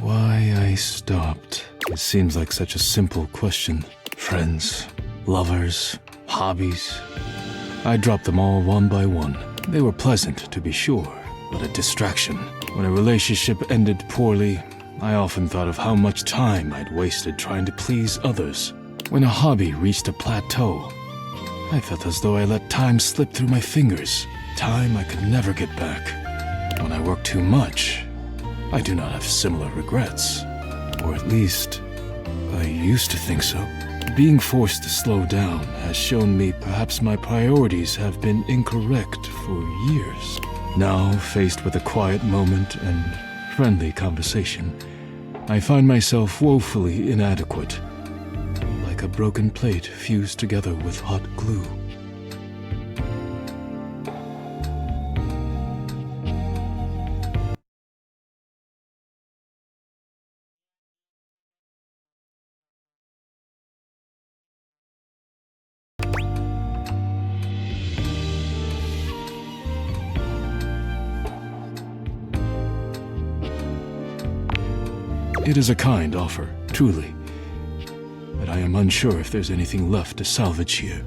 why I stopped. It seems like such a simple question. Friends, lovers, hobbies. I dropped them all one by one. They were pleasant, to be sure, but a distraction. When a relationship ended poorly, I often thought of how much time I'd wasted trying to please others. When a hobby reached a plateau, I felt as though I let time slip through my fingers, time I could never get back. When I worked too much, I do not have similar regrets. Or at least, I used to think so. Being forced to slow down has shown me perhaps my priorities have been incorrect for years. Now, faced with a quiet moment and friendly conversation, I find myself woefully inadequate, like a broken plate fused together with hot glue. It is a kind offer, truly, but I am unsure if there's anything left to salvage here.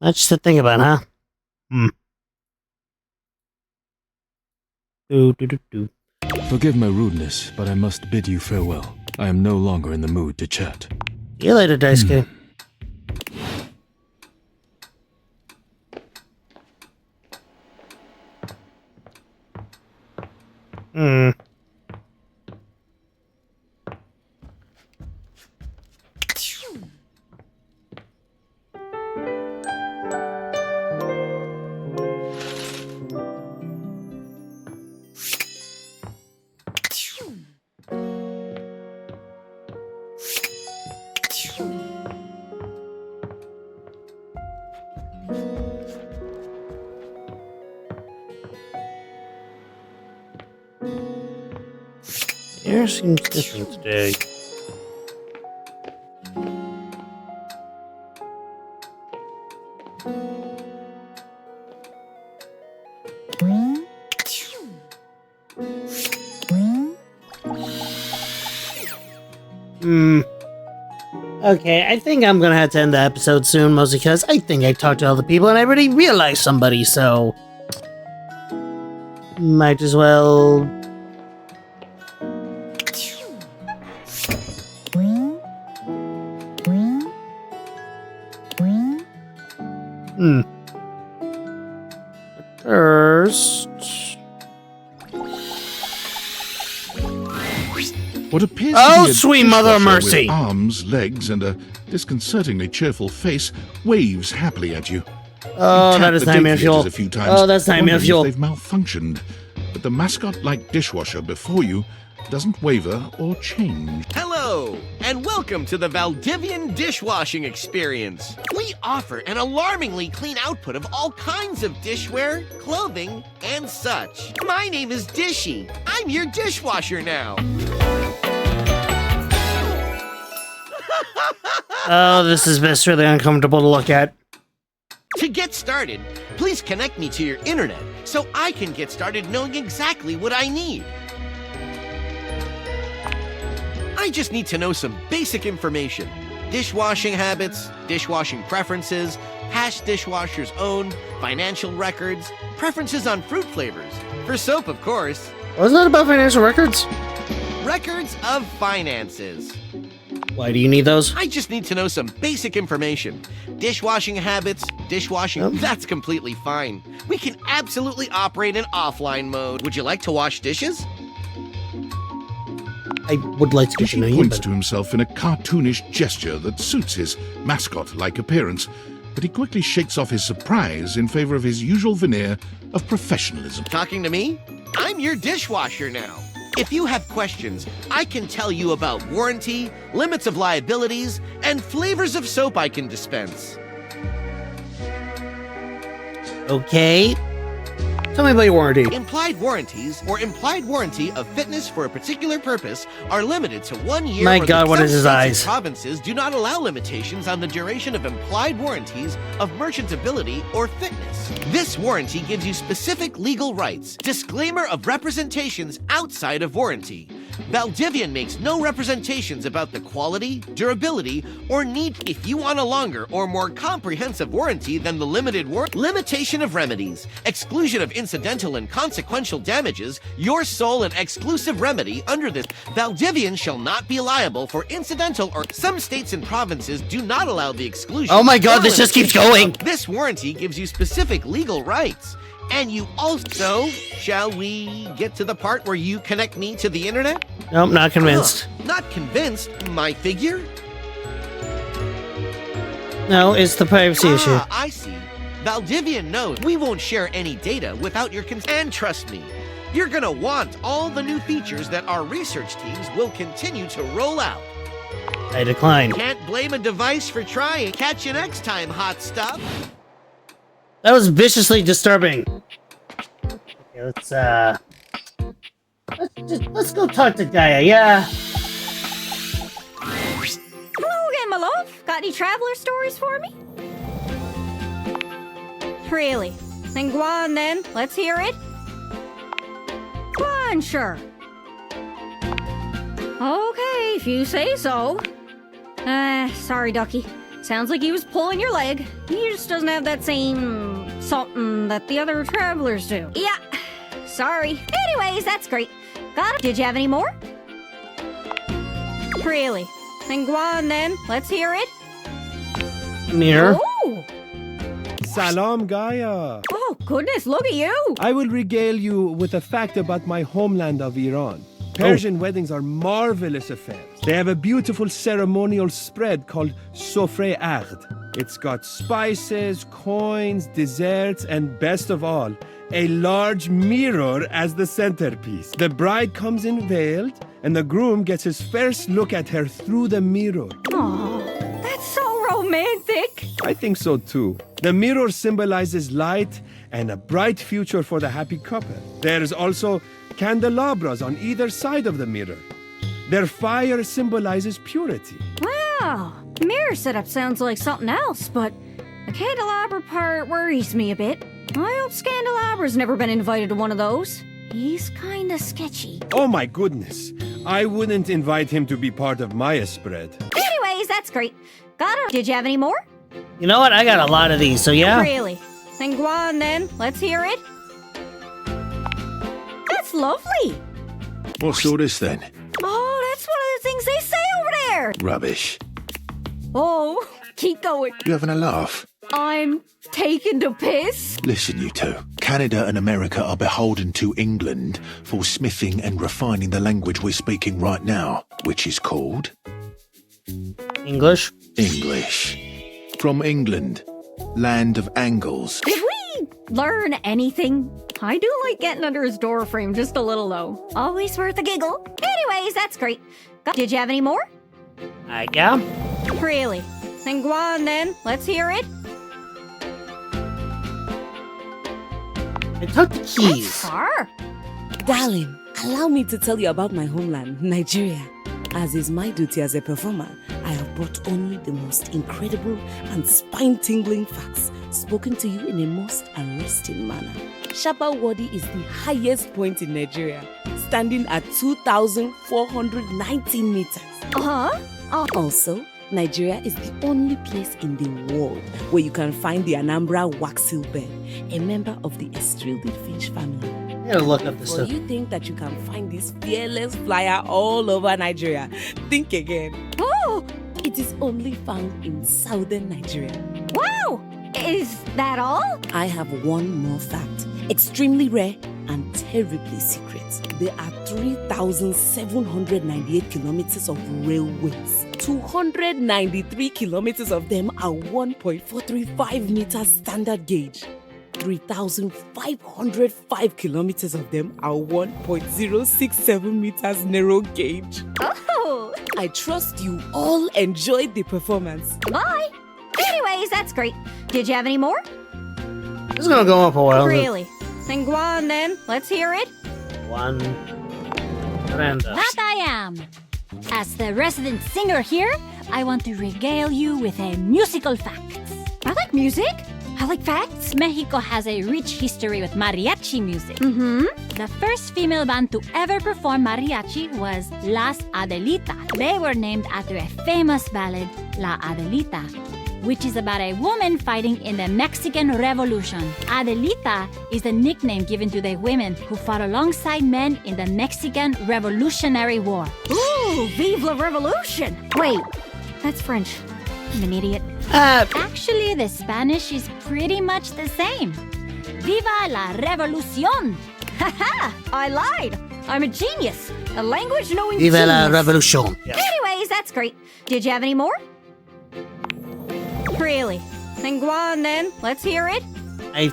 Much to think about, huh? Forgive my rudeness, but I must bid you farewell. I am no longer in the mood to chat. See you later, Daisuke. Air seems different today. Okay, I think I'm gonna have to end the episode soon, mostly because I think I talked to all the people and I already realized somebody, so... might as well... First... What appears Oh, to be a sweet mother of dishwasher mercy! with arms, legs, and a disconcertingly cheerful face waves happily at you. Oh, You tap that is the nightmare data fuel. meters a few times, Oh, that's nightmare wondering fuel. if they've malfunctioned, but the mascot-like dishwasher before you doesn't waver or change. Hello, and welcome to the Valdivian dishwashing experience. We offer an alarmingly clean output of all kinds of dishware, clothing, and such. My name is Dishy. I'm your dishwasher now. Oh, this is just really uncomfortable to look at. To get started, please connect me to your internet so I can get started knowing exactly what I need. I just need to know some basic information. Dishwashing habits, dishwashing preferences, past dishwashers owned, financial records, preferences on fruit flavors. For soap, of course. Wasn't that about financial records? Records of finances. Why do you need those? I just need to know some basic information. Dishwashing habits, dishwashing, that's completely fine. We can absolutely operate in offline mode. Would you like to wash dishes? I would like to get to know you, Points but to himself in a cartoonish gesture that suits his mascot-like appearance, but he quickly shakes off his surprise in favor of his usual veneer of professionalism. Talking to me? I'm your dishwasher now. If you have questions, I can tell you about warranty, limits of liabilities, and flavors of soap I can dispense. okay. Tell me about your warranty. Implied warranties or implied warranty of fitness for a particular purpose are limited to 1 year. My God, what is his Some states eyes? and provinces do not allow limitations on the duration of implied warranties of merchantability or fitness. This warranty gives you specific legal rights. Disclaimer of representations outside of warranty. Valdivian makes no representations about the quality, durability, or need. If you want a longer or more comprehensive warranty than the limited limitation of remedies, exclusion of incidental and consequential damages, your sole and exclusive remedy under this, Valdivian shall not be liable for incidental or some states and provinces do not allow the exclusion. Oh my God, or this just keeps limitation going. of- This warranty gives you specific legal rights. And you also, shall we get to the part where you connect me to the internet? Nope, not convinced. Not convinced? My figure? No, it's the privacy issue. I see. Valdivian knows we won't share any data without your consent. And trust me, you're gonna want all the new features that our research teams will continue to roll out. I decline. Can't blame a device for trying. Catch you next time, hot stuff. That was viciously disturbing. Okay, let's go talk to Gaia. Yeah. Hello again, my love. Got any traveler stories for me? Really? Then go on then. Let's hear it. Go on, sure. Okay, if you say so. Sorry, Ducky. Sounds like he was pulling your leg. He just doesn't have that same something that the other travelers do. Yeah, sorry. Anyways, that's great. Got it. Did you have any more? Really? Then go on then. Let's hear it. Mirror. Oh! Salam, Gaia. Oh, goodness, look at you. I will regale you with a fact about my homeland of Iran. Persian weddings are marvelous affairs. They have a beautiful ceremonial spread called Sofre Aqd. It's got spices, coins, desserts, and best of all, a large mirror as the centerpiece. The bride comes in veiled, and the groom gets his first look at her through the mirror. Oh, that's so romantic. I think so too. The mirror symbolizes light and a bright future for the happy couple. There's also candelabras on either side of the mirror. Their fire symbolizes purity. Wow, mirror setup sounds like something else, but the candelabra part worries me a bit. I hope Scandalabra's never been invited to one of those. He's kinda sketchy. Oh my goodness. I wouldn't invite him to be part of my spread. Anyways, that's great. Got it. Did you have any more? You know what? I got a lot of these, so yeah. Really? Then go on then. Let's hear it. That's lovely. What's all this then? Oh, that's one of the things they say over there. Rubbish. Oh, keep going. You having a laugh? I'm taking the piss. Listen, you two. Canada and America are beholden to England for smithing and refining the language we're speaking right now, which is called... English? English. From England. Land of angles. Did we learn anything? I do like getting under his door frame just a little, though. Always worth a giggle. Anyways, that's great. Did you have any more? Yeah. Really? Then go on then. Let's hear it. I took the keys. That's far. Darling, allow me to tell you about my homeland, Nigeria. As is my duty as a performer, I have brought only the most incredible and spine-tingling facts spoken to you in a most arresting manner. Shaba Wadi is the highest point in Nigeria, standing at 2,419 meters. Also, Nigeria is the only place in the world where you can find the Anambra waxil bear, a member of the Estrilid finch family. I gotta look up this Well, stuff. you think that you can find this fearless flyer all over Nigeria? Think again. Oh! It is only found in southern Nigeria. Wow! Is that all? I have one more fact. Extremely rare and terribly secret. There are 3,798 kilometers of railways. 293 kilometers of them are 1.435 meters standard gauge. 3,505 kilometers of them are 1.067 meters narrow gauge. Oh! I trust you all enjoyed the performance. Bye! Anyways, that's great. Did you have any more? This is gonna go on for a while. Really? Then go on then. Let's hear it. One. Miranda. That I am. As the resident singer here, I want to regale you with a musical fact. I like music. I like facts. Mexico has a rich history with mariachi music. Mm-hmm. The first female band to ever perform mariachi was Las Adelitas. They were named after a famous ballad, La Adelita, which is about a woman fighting in the Mexican Revolution. Adelita is the nickname given to the women who fought alongside men in the Mexican Revolutionary War. Ooh, vive la revolution! Wait, that's French. I'm an idiot. Actually, the Spanish is pretty much the same. Viva la revolución! Haha! I lied! I'm a genius! A language knowing Viva genius! la revolution. Yeah. Anyways, that's great. Did you have any more? Really? Then go on then. Let's hear it. I'm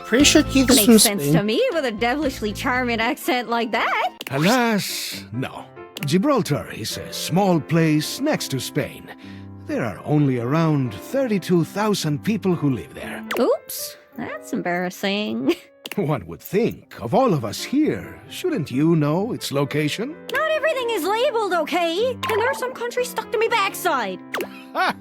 pretty sure Keith is from Makes sense Spain. to me with a devilishly charming accent like that. Alas, no. Gibraltar is a small place next to Spain. There are only around 32,000 people who live there. Oops, that's embarrassing. One would think, of all of us here, shouldn't you know its location? Not everything is labeled, okay? And there are some countries stuck to me backside. Ha!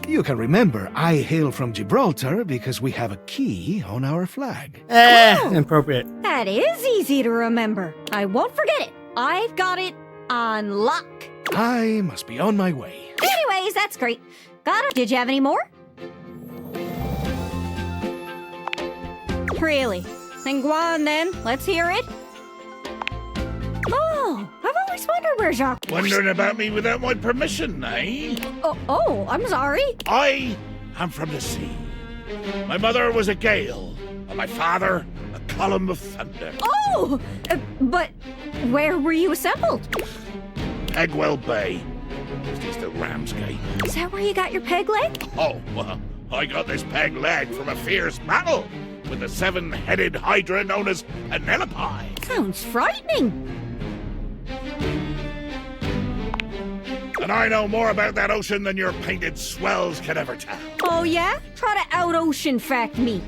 You can remember I hail from Gibraltar because we have a key on our flag. Inappropriate. That is easy to remember. I won't forget it. I've got it on lock. I must be on my way. Anyways, that's great. Got it. Did you have any more? Really? Then go on then. Let's hear it. Oh, I've always wondered where Jacques... Wondering about me without my permission, eh? Oh, I'm sorry. I am from the sea. My mother was a gale, and my father a column of thunder. Oh, but where were you assembled? Pegwell Bay. Is the Ramsgate? Is that where you got your peg leg? Oh, well, I got this peg leg from a fierce battle with the seven-headed hydra known as Penelope. Sounds frightening. And I know more about that ocean than your painted swells can ever tell. Oh yeah? Try to out-ocean fact me.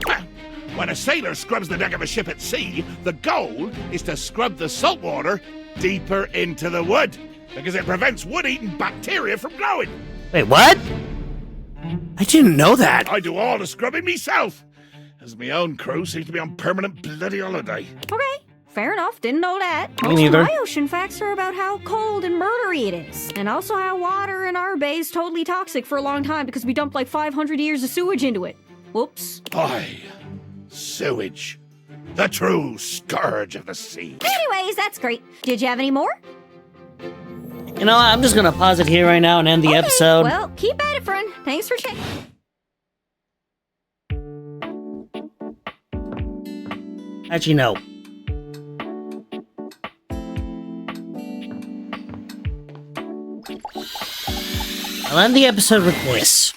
When a sailor scrubs the deck of a ship at sea, the goal is to scrub the salt water deeper into the wood, because it prevents wood-eating bacteria from growing. Wait, what? I didn't know that. I do all the scrubbing myself, as my own crew seems to be on permanent bloody holiday. Okay, fair enough. Didn't know that. Me Most neither. of my ocean facts are about how cold and murdery it is, and also how water in our bay is totally toxic for a long time because we dumped like 500 years of sewage into it. Whoops. Aye, sewage, the true scourge of the sea. Anyways, that's great. Did you have any more? You know what? I'm just gonna pause it here right now and end the episode. Well, keep at it, friend. Thanks for checking. Actually, no. I'll end the episode with this.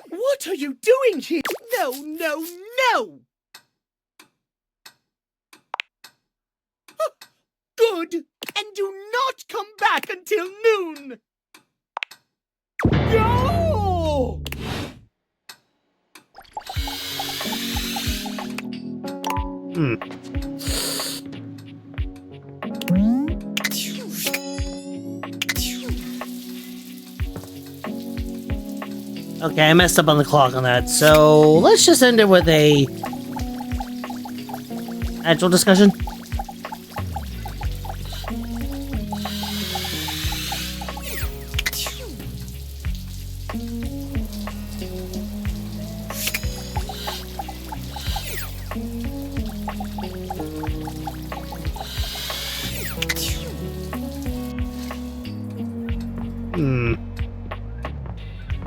What are you doing here? No, no, no! Good! And do not come back until noon! Go! Okay, I messed up on the clock on that, so let's just end it with a actual discussion.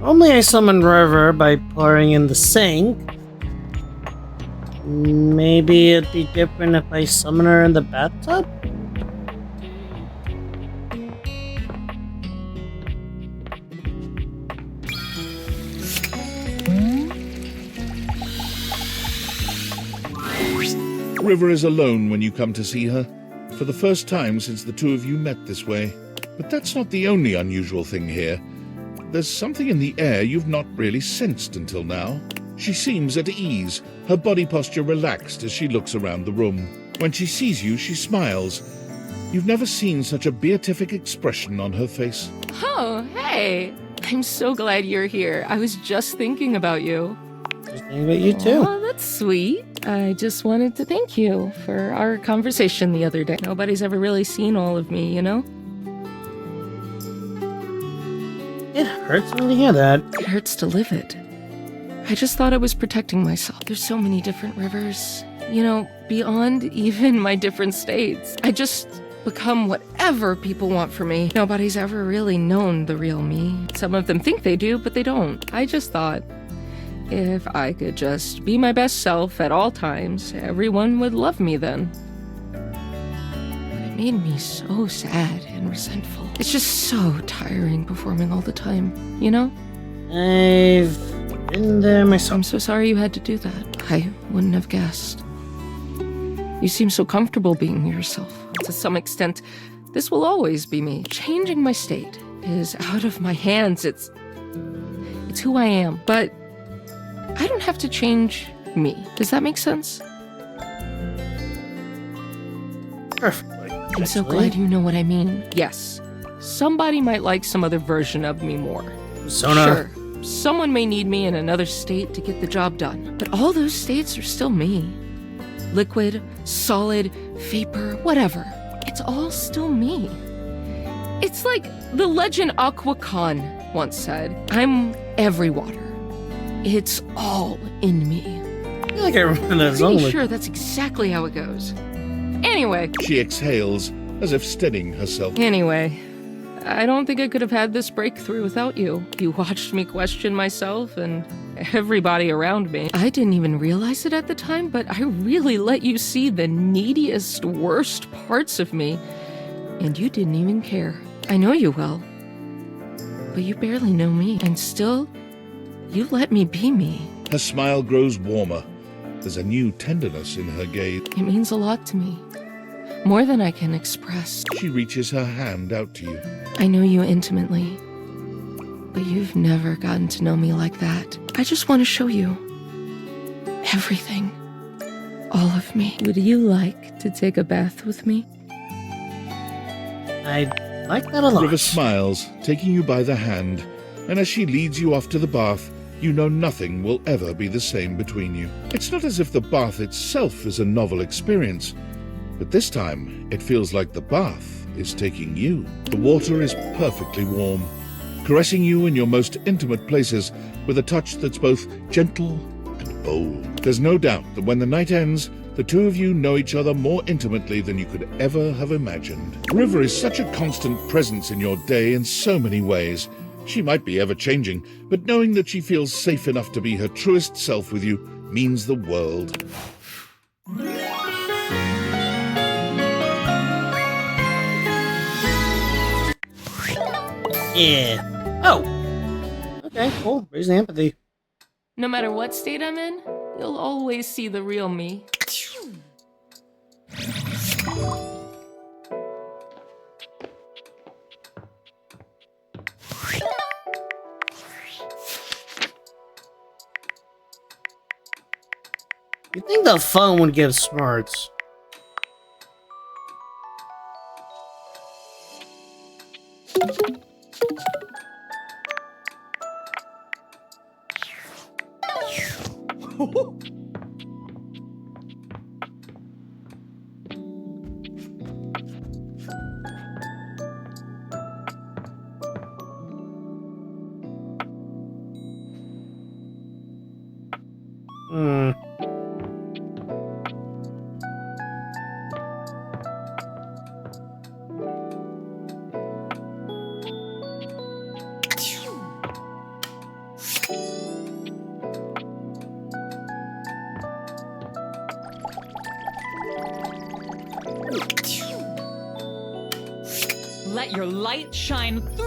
Normally I summon River by pouring in the sink. Maybe it'd be different if I summon her in the bathtub? River is alone when you come to see her, for the first time since the two of you met this way. But that's not the only unusual thing here. There's something in the air you've not really sensed until now. She seems at ease, her body posture relaxed as she looks around the room. When she sees you, she smiles. You've never seen such a beatific expression on her face. Oh, hey! I'm so glad you're here. I was just thinking about you. Just thinking about you too. Oh, that's sweet. I just wanted to thank you for our conversation the other day. Nobody's ever really seen all of me, you know? It hurts when you hear that. It hurts to live it. I just thought I was protecting myself. There's so many different rivers, you know, beyond even my different states. I just become whatever people want from me. Nobody's ever really known the real me. Some of them think they do, but they don't. I just thought if I could just be my best self at all times, everyone would love me then. But it made me so sad and resentful. It's just so tiring performing all the time, you know? I've been there myself. I'm so sorry you had to do that. I wouldn't have guessed. You seem so comfortable being yourself. To some extent, this will always be me. Changing my state is out of my hands. It's who I am. But I don't have to change me. Does that make sense? Perfectly. I'm so glad you know what I mean. Yes, somebody might like some other version of me more. Persona. Sure, someone may need me in another state to get the job done. But all those states are still me. Liquid, solid, vapor, whatever. It's all still me. It's like the legend Aqua Khan once said, I'm every water. It's all in me. I feel like I remember that song. I'm pretty sure that's exactly how it goes. Anyway. She exhales, as if steadying herself. Anyway, I don't think I could have had this breakthrough without you. You watched me question myself and everybody around me. I didn't even realize it at the time, but I really let you see the neediest, worst parts of me. And you didn't even care. I know you well. But you barely know me. And still, you let me be me. Her smile grows warmer. There's a new tenderness in her gaze. It means a lot to me. More than I can express. She reaches her hand out to you. I know you intimately, but you've never gotten to know me like that. I just want to show you everything. All of me. Would you like to take a bath with me? I like that a lot. River smiles, taking you by the hand, and as she leads you off to the bath, you know nothing will ever be the same between you. It's not as if the bath itself is a novel experience, but this time it feels like the bath is taking you. The water is perfectly warm, caressing you in your most intimate places with a touch that's both gentle and bold. There's no doubt that when the night ends, the two of you know each other more intimately than you could ever have imagined. River is such a constant presence in your day in so many ways. She might be ever-changing, but knowing that she feels safe enough to be her truest self with you means the world. Yeah. Oh. Okay, cool. Raising empathy. No matter what state I'm in, you'll always see the real me. You'd think the phone would give smarts. let your light shine through.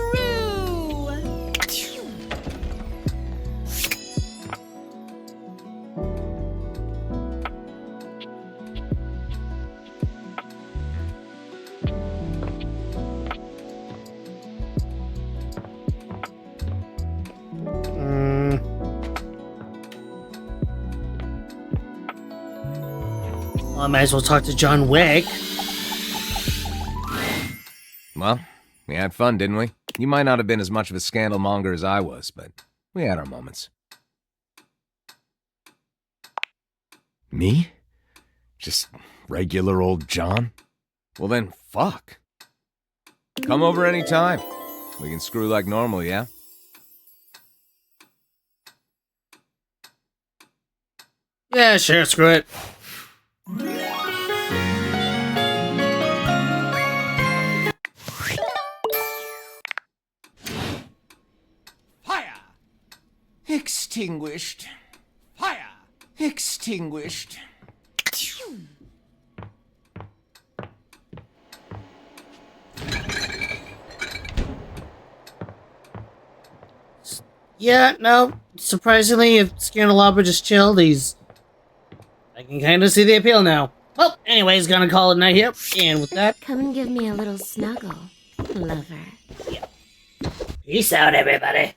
Well, I might as well talk to John Wick. Well, we had fun, didn't we? You might not have been as much of a scandal monger as I was, but we had our moments. Me? Just regular old John? Well then, fuck. Come over anytime. We can screw like normal, yeah? Yeah, sure, screw it. Fire! Extinguished. Fire! Extinguished. Yeah, no, surprisingly, if Scandalabra just chilled, I can kind of see the appeal now. Well, anyways, gonna call it a night here, and with that... Come and give me a little snuggle, lover. Peace out, everybody.